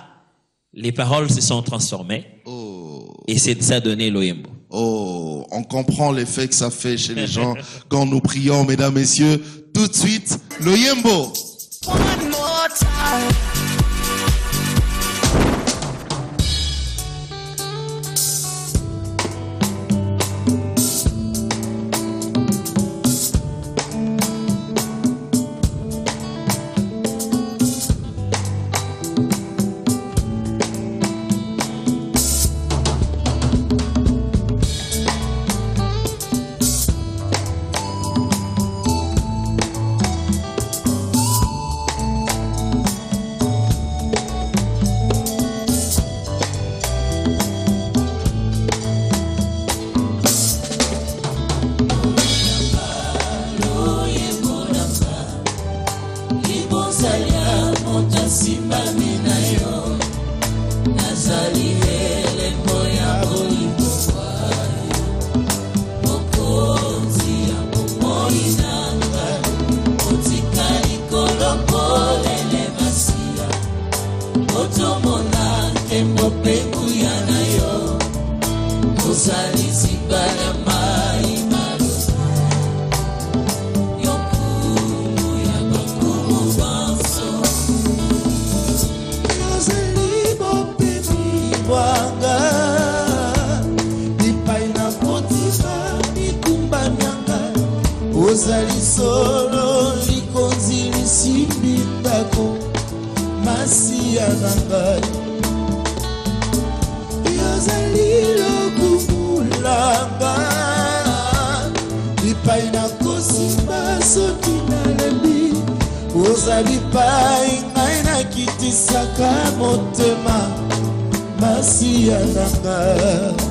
les paroles se sont transformées. Et ça a donné Loyembo. Oh, on comprend l'effet que ça fait chez les gens quand nous prions, mesdames, messieurs. Tout de suite, Loyembo. One more time. Ozali solo masiya na ngai yozali lokumulanga lipai na kosimba soki nalembi ozali pai ngai nakitisaka motema masiya na ngai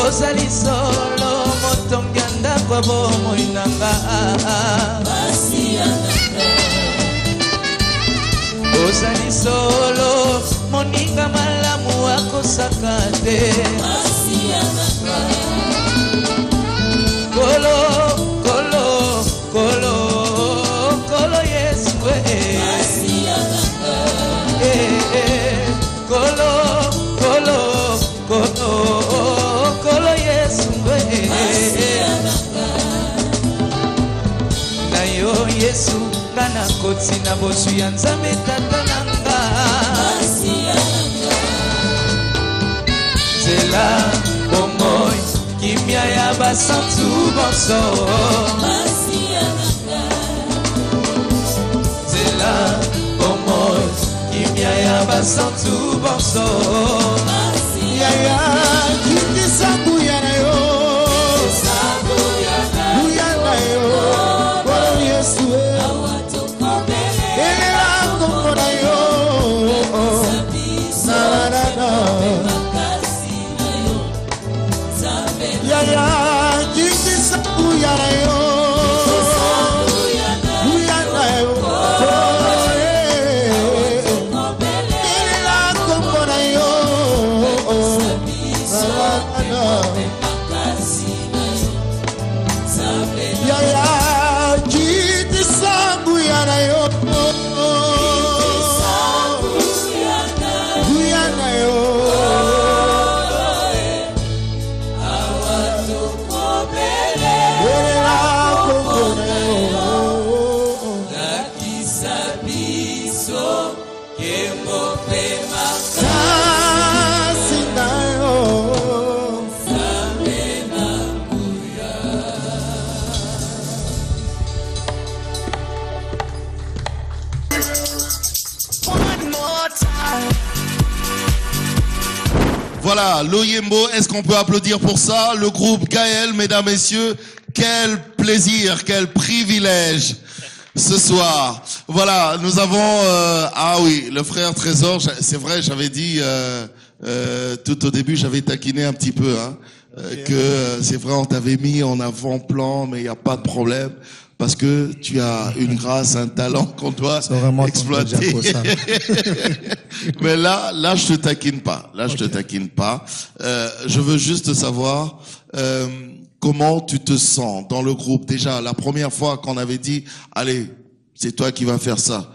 ozali solo motonganda kwa bomo inanga ozali solo moninga malamu wako sakate kolo kolo kolo kolo yesu kolo kolo kolo kolo yesu boti na boswi ya nzambe tata nanga Zela bomoi kimia ya basantu bonso Zela bomoi kimia ya basantu bonso Yaya kiti sabu ya na yo Buyana yo Oh Yesu Elela kombo na yo Yaya kiti sabu ya na yo Buyana yo Elela kombo na yo Yaya kiti sabu ya na yo Buyana yo Voilà, l'Oyembo, est-ce qu'on peut applaudir pour ça? Le groupe Gaël, mesdames, messieurs, quel plaisir, quel privilège ce soir. Voilà, nous avons, ah oui, le frère Trésor, c'est vrai, j'avais dit, tout au début, j'avais taquiné un petit peu, hein, que c'est vrai, on t'avait mis en avant-plan, mais il n'y a pas de problème. Parce que tu as une grâce, un talent qu'on doit exploiter. Mais là, je te taquine pas. Là, je te taquine pas. Je veux juste savoir comment tu te sens dans le groupe. Déjà, la première fois qu'on avait dit, allez, c'est toi qui vas faire ça.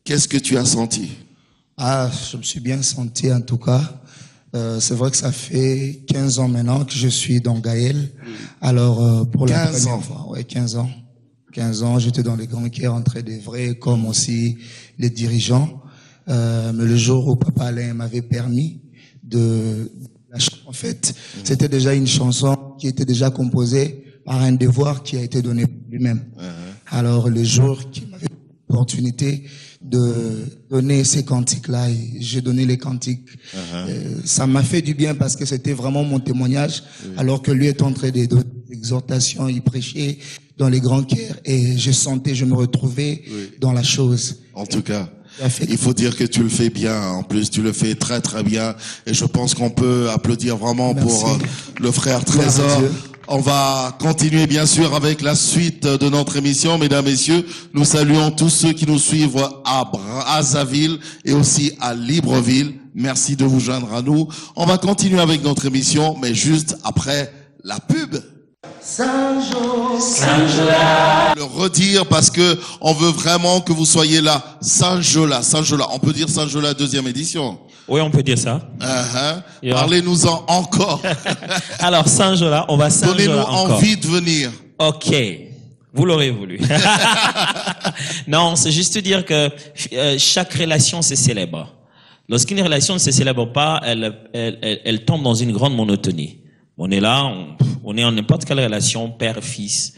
Qu'est-ce que tu as senti? Ah, je me suis bien senti en tout cas. C'est vrai que ça fait 15 ans maintenant que je suis dans Gaël. Alors, pour la première fois, ouais, 15 ans. 15 ans, j'étais dans les grands chœurs entre des vrais comme aussi les dirigeants. Mais le jour où Papa Alain m'avait permis de en fait, c'était déjà une chanson qui était déjà composée par un devoir qui a été donné par lui-même. Alors le jour qu'il m'avait l'opportunité de donner ces cantiques-là, et j'ai donné les cantiques. Ça m'a fait du bien parce que c'était vraiment mon témoignage, alors que lui est en train de donner des exhortations, il prêchait dans les grands chœurs et je me retrouvais dans la chose. En tout cas, il faut dire que tu le fais bien. En plus, tu le fais très très bien. Et je pense qu'on peut applaudir vraiment pour le frère Trésor. On va continuer bien sûr avec la suite de notre émission. Mesdames, messieurs, nous saluons tous ceux qui nous suivent à Brazzaville et aussi à Libreville. Merci de vous joindre à nous. On va continuer avec notre émission, mais juste après la pub. Saint-Jola. Le redire parce que on veut vraiment que vous soyez là. Saint-Jola. On peut dire Saint-Jola deuxième édition. Oui, on peut dire ça. Parlez-nous-en encore. Alors, Saint-Jola, on va Saint-Jola Donnez-nous encore. envie de venir. Ok. Vous l'aurez voulu. Non, c'est juste dire que chaque relation se célèbre. Lorsqu'une relation ne se célèbre pas, elle tombe dans une grande monotonie. On est là, on est en n'importe quelle relation, père, fils,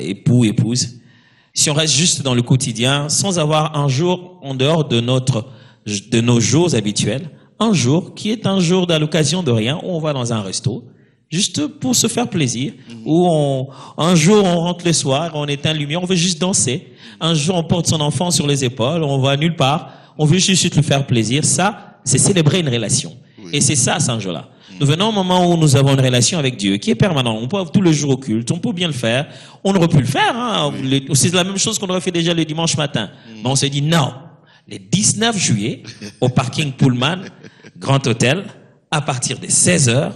époux, épouse. Si on reste juste dans le quotidien, sans avoir un jour en dehors de nos jours habituels, un jour qui est un jour à l'occasion de rien, où on va dans un resto, juste pour se faire plaisir, où un jour on rentre le soir, on éteint la lumière, on veut juste danser. Un jour on porte son enfant sur les épaules, on va nulle part, on veut juste lui faire plaisir. Ça, c'est célébrer une relation. Et c'est ça, Saint-Jola. Nous venons au moment où nous avons une relation avec Dieu qui est permanente. On peut avoir tout le jour au culte, on peut bien le faire. On aurait pu le faire. Hein. C'est la même chose qu'on aurait fait déjà le dimanche matin. Mais on s'est dit non. Le 19 juillet, au parking Pullman, Grand Hôtel, à partir de 16h,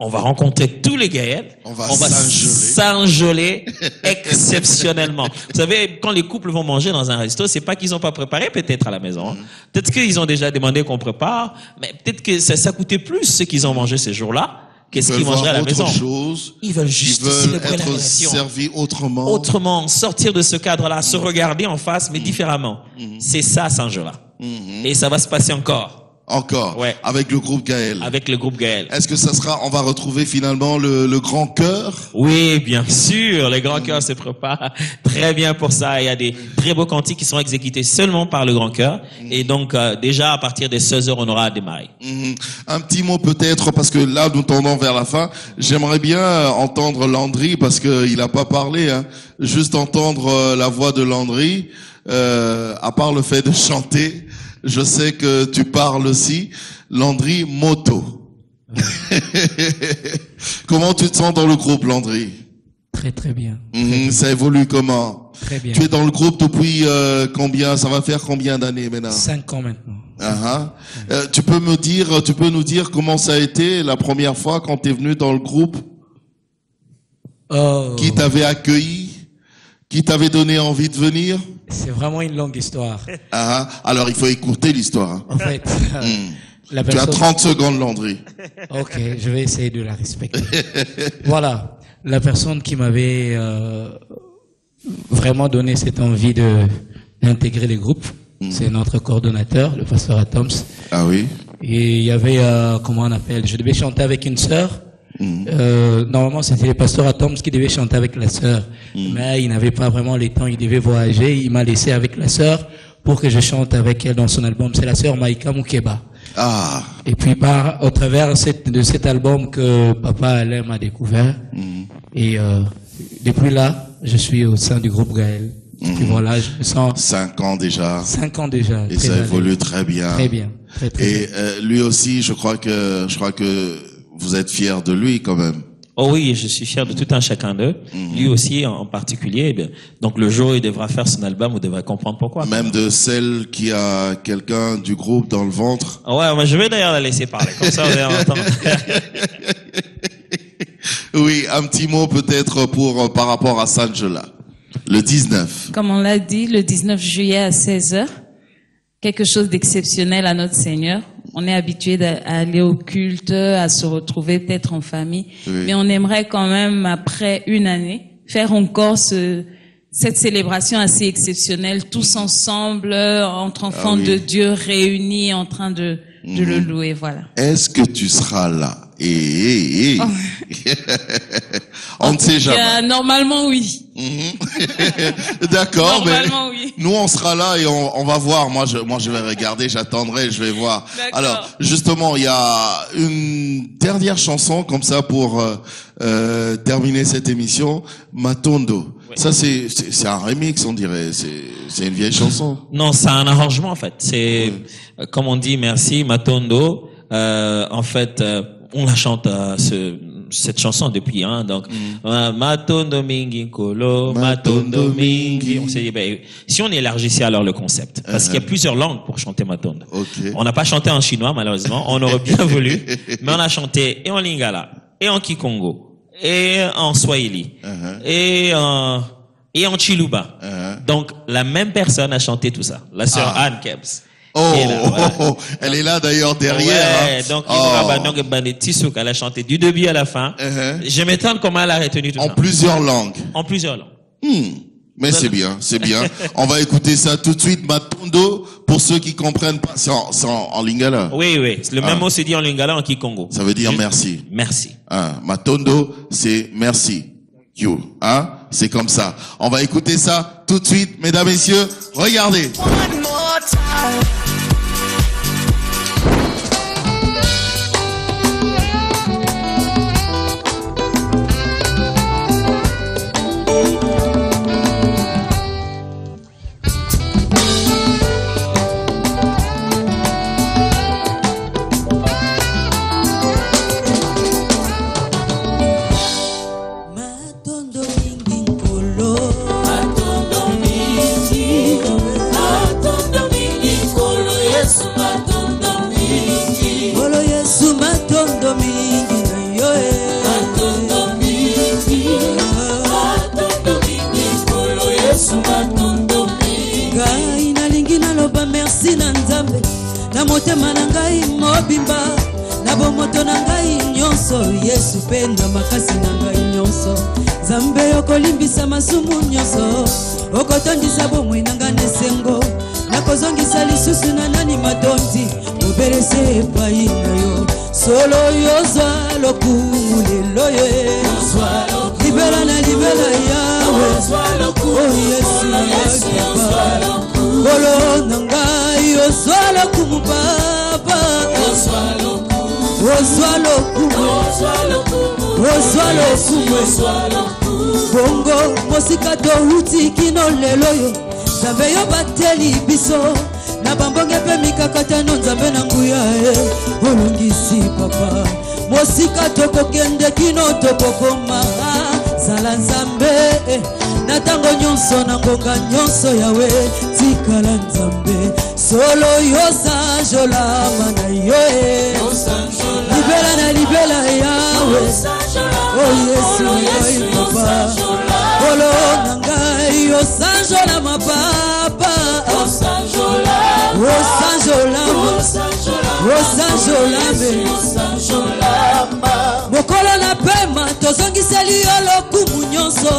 on va rencontrer tous les Gaëls. On va s'enjoler exceptionnellement. Vous savez, quand les couples vont manger dans un resto, c'est pas qu'ils n'ont pas préparé peut-être à la maison. Hein. Peut-être qu'ils ont déjà demandé qu'on prépare, mais peut-être que ça coûtait plus ce qu'ils ont mangé ces jours-là qu'est-ce qu'ils mangeraient à la maison. Ils veulent juste célébrer la relation. Servis autrement. Autrement, sortir de ce cadre-là, se regarder en face, mais différemment. C'est ça, Saint-Jola. Et ça va se passer encore. Ouais. Avec le groupe Gaël. Avec le groupe Gaël. Est-ce que on va retrouver finalement le grand chœur? Oui, bien sûr. Les grands chœurs se préparent très bien pour ça. Il y a des très beaux cantiques qui sont exécutés seulement par le grand chœur. Et donc, déjà, à partir des 16h, on aura démarré. Un petit mot peut-être, parce que là, nous tendons vers la fin. J'aimerais bien entendre Landry, parce qu'il n'a pas parlé, hein. Juste entendre la voix de Landry, à part le fait de chanter. Je sais que tu parles aussi. Landry Moto. Comment tu te sens dans le groupe, Landry? Très très bien. Ça évolue comment? Très bien. Tu es dans le groupe depuis combien? Ça va faire combien d'années maintenant? 5 ans maintenant. Tu peux nous dire comment ça a été la première fois quand tu es venu dans le groupe? Qui t'avait accueilli? Qui t'avait donné envie de venir? C'est vraiment une longue histoire. Alors il faut écouter l'histoire. En fait, tu as 30 secondes, Landry. Ok, je vais essayer de la respecter. Voilà, la personne qui m'avait vraiment donné cette envie d'intégrer les groupes, c'est notre coordonnateur, le pasteur Atoms. Ah oui. Et il y avait, comment on appelle, je devais chanter avec une sœur. Normalement, c'était le pasteur Atoms qui devait chanter avec la sœur, mais il n'avait pas vraiment le temps, il devait voyager. Il m'a laissé avec la sœur pour que je chante avec elle dans son album. C'est la sœur Maïka Moukeba. Et puis au travers de cet album que Papa Alain m'a découvert, et depuis là, je suis au sein du groupe Gaël. Et voilà, je me sens 5 ans déjà. 5 ans déjà. Et ça évolue très bien. Très bien. Très et bien. Lui aussi, je crois que vous êtes fiers de lui quand même. Oh oui, je suis fier de tout un chacun d'eux. Lui aussi en particulier. Donc le jour où il devra faire son album, vous devrez comprendre pourquoi. Même de celle qui a quelqu'un du groupe dans le ventre. Ouais, moi je vais d'ailleurs la laisser parler. Comme ça, vous allez entendre. Oui, un petit mot peut-être par rapport à Saint-Jola. Le 19. Comme on l'a dit, le 19 juillet à 16h. Quelque chose d'exceptionnel à notre Seigneur. On est habitué à aller au culte, à se retrouver peut-être en famille. Oui. Mais on aimerait quand même, après une année, faire encore cette célébration assez exceptionnelle, tous ensemble, entre enfants de Dieu réunis, en train de le louer, voilà. Est-ce que tu seras là? On ne sait jamais. Normalement, oui. D'accord, mais oui. Nous on sera là et on va voir. Moi je vais regarder, j'attendrai, je vais voir. Alors justement, il y a une dernière chanson comme ça pour terminer cette émission, Matondo. Oui. Ça c'est un remix, on dirait. C'est une vieille chanson. Non, c'est un arrangement en fait. C'est comme on dit, merci Matondo. En fait, on la chante cette chanson depuis, donc Matondo Mingi Kolo, Matondo Mingi. On s'est dit, si on élargissait alors le concept, parce qu'il y a plusieurs langues pour chanter Matondo. On n'a pas chanté en chinois malheureusement, on aurait bien voulu, mais on a chanté et en lingala, et en kikongo, et en swahili, et en chiluba. Donc la même personne a chanté tout ça, la sœur Anne Kebs. Elle est là d'ailleurs derrière. Ouais, donc elle a chanté du début à la fin. Je m'étonne comment elle a retenu tout ça. En plusieurs langues. En plusieurs langues. Mais c'est bien. On va écouter ça tout de suite, Matondo, pour ceux qui comprennent pas. C'est en lingala. Oui. Le même mot se dit en lingala, en kikongo. Ça veut dire merci. Merci. Matondo, c'est merci. You. C'est comme ça. On va écouter ça tout de suite, mesdames, messieurs. Regardez. One more time. motema na ngai mobimba na na bomoto na ngai nyonso Yesu penda makasi na ngai nyonso Zambe okolimbisa masumu nyonso okotondisa bomoi na ngai nesengo nakozongisa lisusu na nani matondi oberese epai na yo solo yozwa lokumu lelo ye libela na libela yawe oh Yesu papa kolo na ngai yozwa lokumu papa ozwa lokumu bongo mosika touti kino lelo yo Nzambe yo bateli biso na bambonge pe mikakatano Nzambe na nguya olongisi papa mosika tokokende kino tokokoma sala Nzambe na tango nyonso na ngonga nyonso yawe tikala Nzambe solo yo sanjolama na yo libela na libela yawe oh Yesu yo papa olo na ngai yo sanjolama papa oh sanjolama mokolo na pema tozongiseli yo lokumu nyonso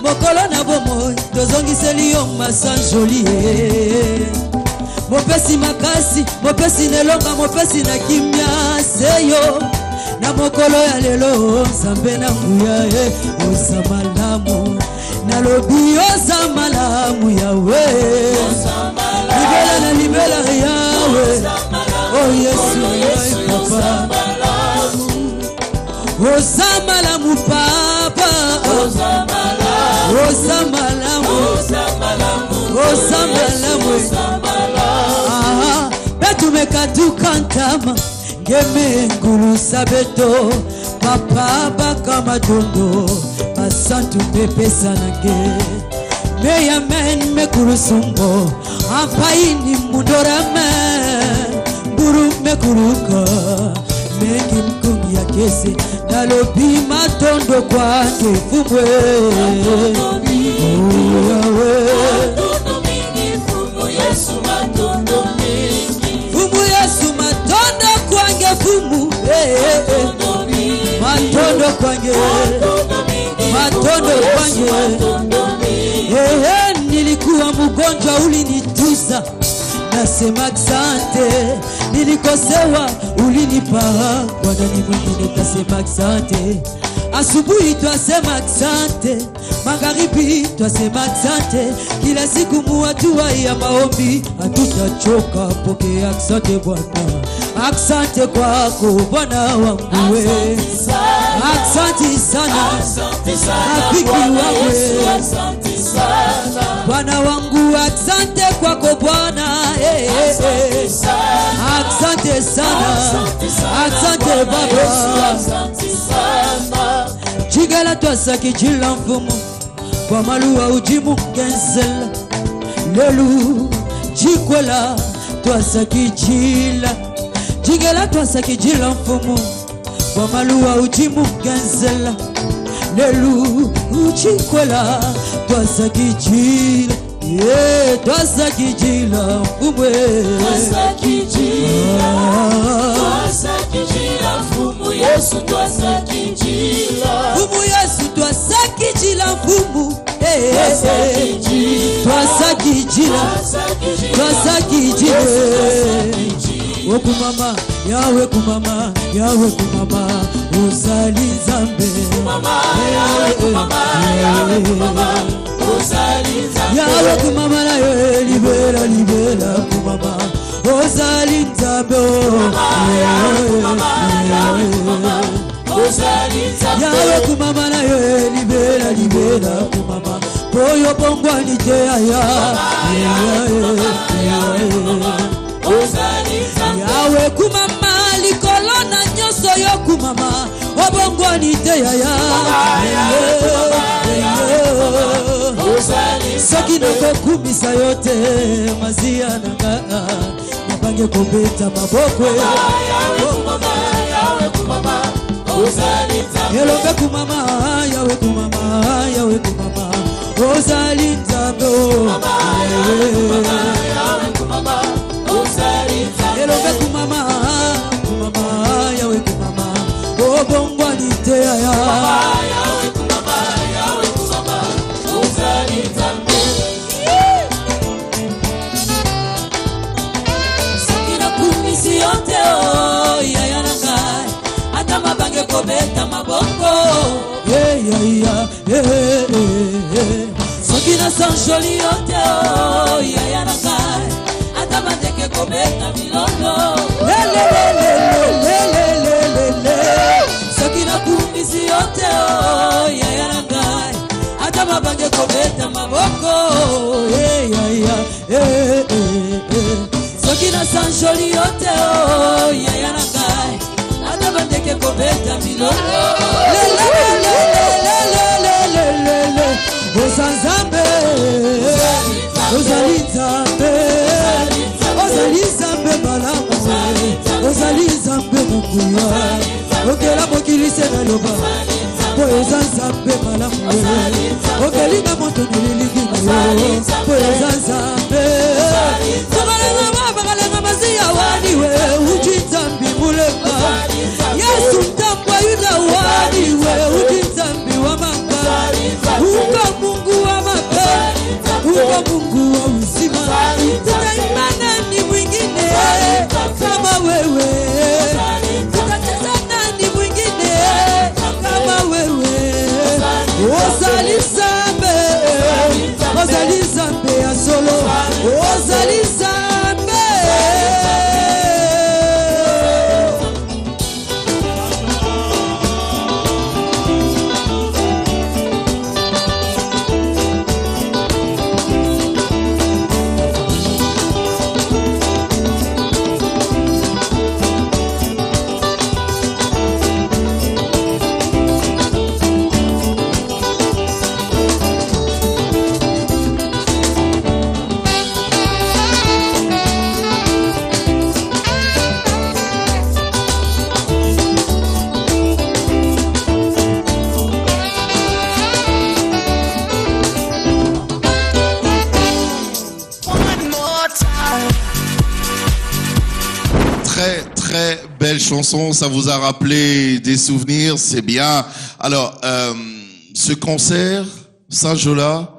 mokolo na bomoi tozongiseli yo masanjoli mopesi makasi mopesi nelonga mopesi na kimia seyo na mokolo ya lelo Nzambe na nguya oza malamu nalobi oza malamu yawe libela na libela yawe oh Yesu papa oza malamu papa oza malamu betumekatuka ntama ngeme ngulu sabeto papa bakama dondo basantu pepesa nange meyamen mekurusumbo ampaini mundorame buru mekuruka mengi mkungi ya kesi nalobi matondo kwange fumwe Fumu Yesu matondo kwange fumu matondo kwange nilikuwa mgonjwa ulinituza nasema asante nilikosewa ulinipa Bwana ni mwingine tasema asante asubuhi twasema asante magharibi twasema asante kila siku muatua ya maombi hatutachoka pokea asante Bwana asante kwako Bwana wangu we asante sana rafiki wangu Bwana wangu asante kwako Bwana asante sana asante Baba Chigala twasaki chila mfumo kwa maluwa ujimu genzela lelu chikwela twasaki chila Chigala twasaki chila mfumo kwa maluwa ujimu genzela lelu chikwela twasaki chila twasaki chila mfumo twasaki chila mfumo Yesu twasaki chila mfumo Yesu twasaki chila mfumo twasaki chila okumama yawe kumama uzali Nzambe yawe kumama na yo libera kumama uzali Nzambe yawe kumama na yo libera kumama boyo bongwani te yawe kumama likolona nyoso yo kumama obongwani te soki nakokumisa yote mazia nanga nabange kobeta maboko elombe kumama yawe kumama ozali Nzambe elombe kumama soki nasanjoli yo te yaya na ngai ata bandeke kobeta milolo soki nakumbisi yo te yaya na ngai ata babange kobeta maboko soki nasanjoli yo te yaya na ngai ata bandeke kobeta milolo Ozanzambe, Ozalizambe, Ozalizambe malamu, Ozalizambe mukuya, Okela mokilise na loba, Ozanzambe malamu, Okelinga moto nililigi na Ozanzambe, Bakalenga maziya waniwe, Ujinzambi mulema, Yesu mtambwa yuda waniwe, Ujinzambi wamanga, Uko Mungu wa mapenzi, uko Mungu wa uzima, tutaimana ni mwingine kama wewe, tutacheza nani mwingine kama wewe. Ozalizambe, Ozalizambe ya solo, Ozalizambe. Belle chanson, ça vous a rappelé des souvenirs, c'est bien. Alors, ce concert, Saint-Jola,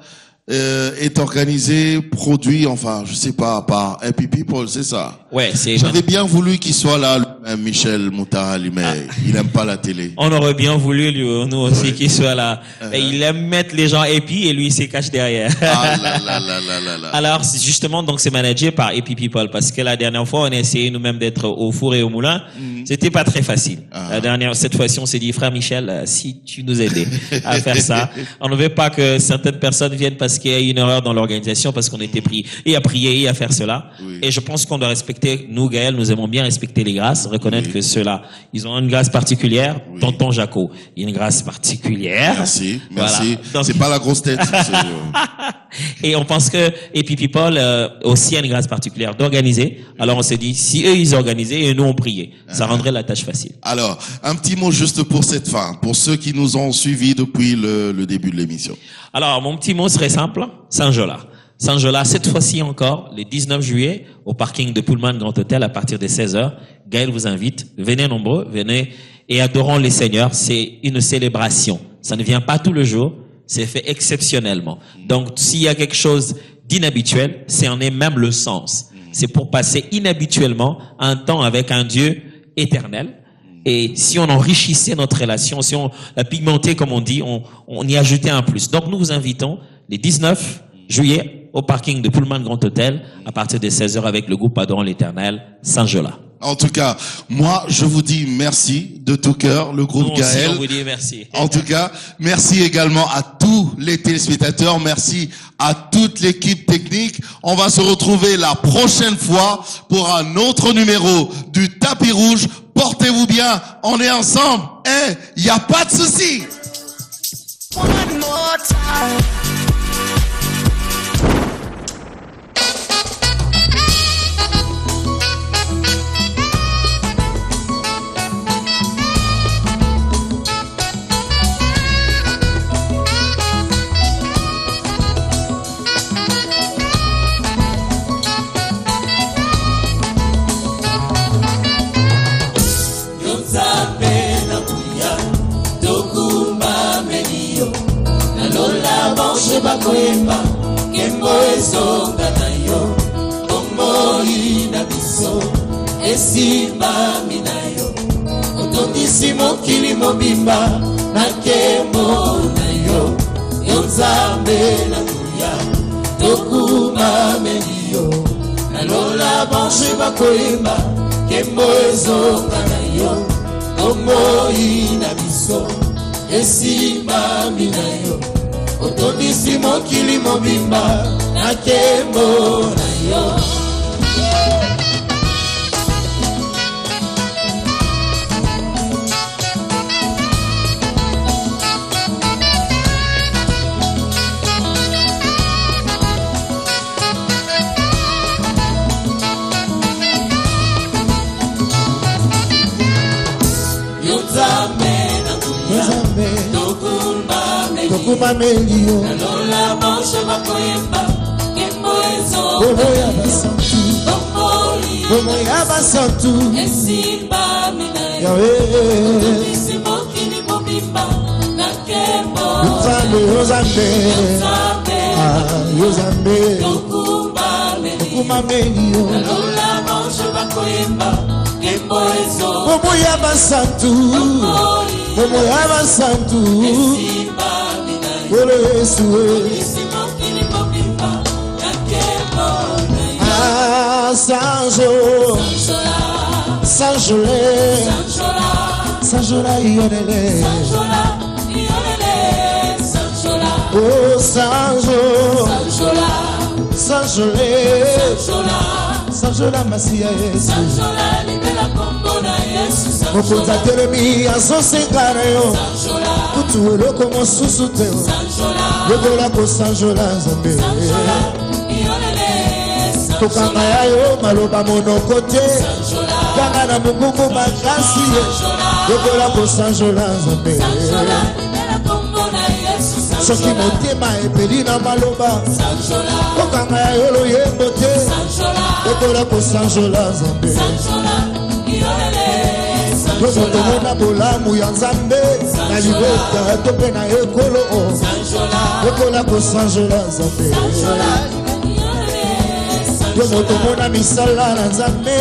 est organisé, produit, enfin, je sais pas, par Happy People, c'est ça? Ouais, c'est... J'avais bien voulu qu'il soit là, Michel Moutahali, mais il aime pas la télé. On aurait bien voulu, nous aussi, qu'il soit là. Et il aime mettre les gens happy et lui, il se cache derrière. Ah là là là là là là. Alors, justement, donc, c'est managé par Happy People parce que la dernière fois, on a essayé nous-mêmes d'être au four et au moulin. C'était pas très facile. Cette fois-ci, on s'est dit, frère Michel, si tu nous aidais à faire ça, on ne veut pas que certaines personnes viennent parce qu'il y a une erreur dans l'organisation, parce qu'on était pris et à prier et à faire cela. Oui. Et je pense qu'on doit respecter, nous, Gaël, nous aimons bien respecter les grâces, reconnaître que ceux-là, ils ont une grâce particulière. Tonton Jaco, il y a une grâce particulière. Merci, merci. Voilà. C'est pas la grosse tête. Et on pense que Happy People aussi a une grâce particulière d'organiser. Alors on s'est dit, si eux ils organisaient et nous on priait, ça rendrait la tâche facile. Alors, un petit mot juste pour cette fin, pour ceux qui nous ont suivis depuis le début de l'émission. Alors, mon petit mot serait simple, Saint-Jola. Saint-Jola, cette fois-ci encore, le 19 juillet, au parking de Pullman Grand Hôtel à partir de 16h. Gaël vous invite. Venez nombreux, venez et adorons les seigneurs. C'est une célébration. Ça ne vient pas tout le jour. C'est fait exceptionnellement. Donc, s'il y a quelque chose d'inhabituel, c'est en est même le sens. C'est pour passer inhabituellement un temps avec un Dieu éternel. Et si on enrichissait notre relation, si on la pigmentait, comme on dit, on y ajoutait un plus. Donc, nous vous invitons les 19 juillet au parking de Pullman Grand Hôtel à partir de 16h avec le groupe Adorant l'Éternel, Saint-Jola. En tout cas, moi, je vous dis merci de tout cœur, le groupe Nous Gaël. aussi, on vous dit merci. En tout cas, merci également à tous les téléspectateurs, merci à toute l'équipe technique. On va se retrouver la prochaine fois pour un autre numéro du Tapis Rouge. Portez-vous bien, on est ensemble, et y a pas de souci. One more time. Bakoyemba kembo ezonga na yo omoi na biso esimbami na yo otondisi mokili mobimba na kembo na yo Yonzambe na kuya Tokuma melio Nalola banche bakoyemba Kembo ezonga na yo Omoi na biso Esimba mina yo Otobisi mokili mobimba Na kembo na yo Tokuma melio Nalola manche bakoyemba Kembo ezo Bomo ya basantu Bomo ya basantu Esimba mina Yahweh Otobisi mokili mobimba Na kembo Yozambe Yozambe Tokuma melio Nalola manche bakoyemba Kembo ezo Bomo ya basantu Bomo ya basantu Esimba Sanjo Sanjolé Sanjola Ionele Oh Sanjo Sanjolé Sanjola Masia Sanjola libela kombo na Yesu Mokonza telemi azosengana yo Kutu eloko mosusu te Yogola ko Sanjola Nzambe Tokanga ya yo maloba monoko te Kanga na munguku makasi Yogola ko Sanjola Nzambe Soki motema epeli na maloba Tokanga ya yo loyembo te Yogola ko Sanjola Nzambe Yogotomona bolamu ya Nzambe Na libota tope na ekolo Yogola ko Sanjola Nzambe Yogotomona misala na Nzambe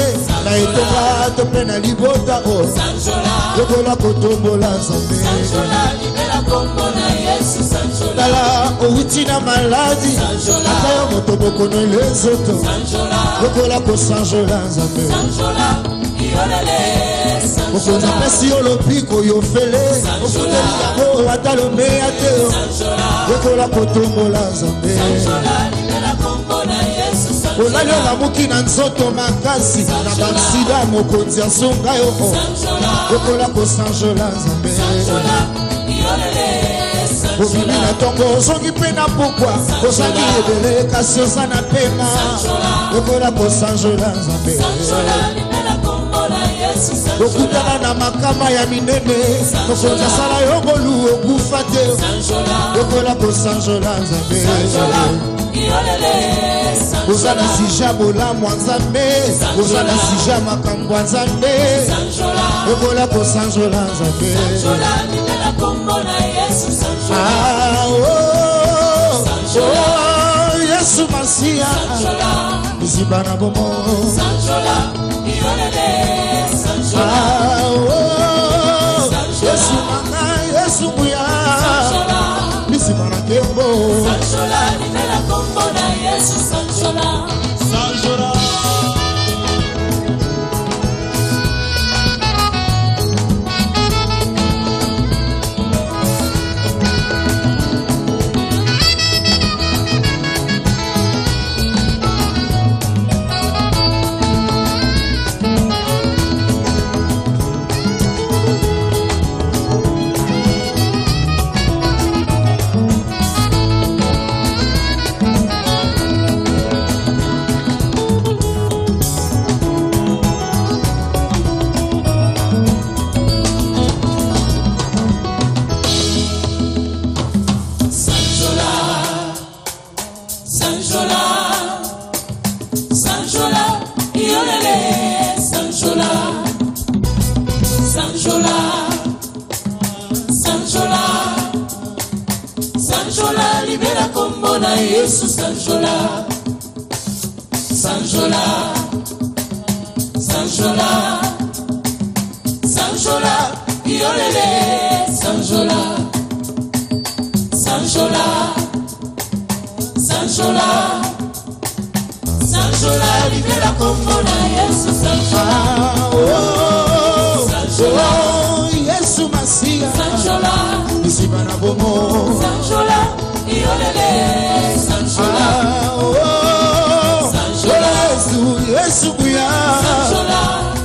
Na etonga tope na libota Yogola ko tombola Nzambe Tala outi na maladi Atayo moto bokono lezoto Yogola ko Sanjola Nzambe Okonza pesi yo lopiko yo fele Okonza yango atalome ateo Yokola kotombola Nzambe Olalio na muki na nzoto makasi Na bansida mokonzi asonga yo Yokola ko Sanjola Nzambe Obimi na tongo ozongi pe na pokwa Ozangi ebele kasi oza na pema Yokola ko Sanjola Nzambe Okutana na makama ya minene Okonza sala yongolu okufa te Yokola ko Sanjola Nzambe Oza na sija bolamu ya Nzambe Oza na sija makambo ya Nzambe Yokola ko Sanjola Nzambe Yesu Masia Biziba na bomo Yesu manga Yesu muya Biziba na kembo Sanjola libela kombo na Yesu Sanjola Sanjola Yesu Sanjola, Sanjola, Sanjola, Sanjola, Yolele, Sanjola, Sanjola, Sanjola, Sanjola, libera Congo na Yesu Sanjola. Sanjola, Yesu Masia. Sanjola, Nisibana bomo. Sanjola, iolele. Sanjola, Sanjola, Yesu kuya. Sanjola,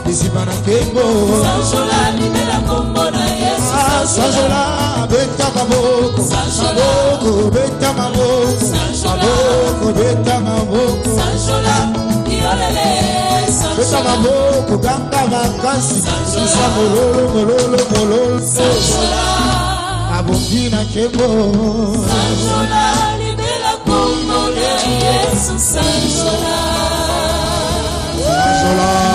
Nisibana kembo. Sanjola, libera Congo na Yesu Sanjola, beta maboko. Maboko, beta maboko. Maboko, beta maboko. Sanjola, iolele. Beta maboko, ganga vakansi. Sisa mololo, mololo, mololo. Sanjola, abondina kembo. Sanjola, libera Congo na Yesu Sanjola. Sanjola.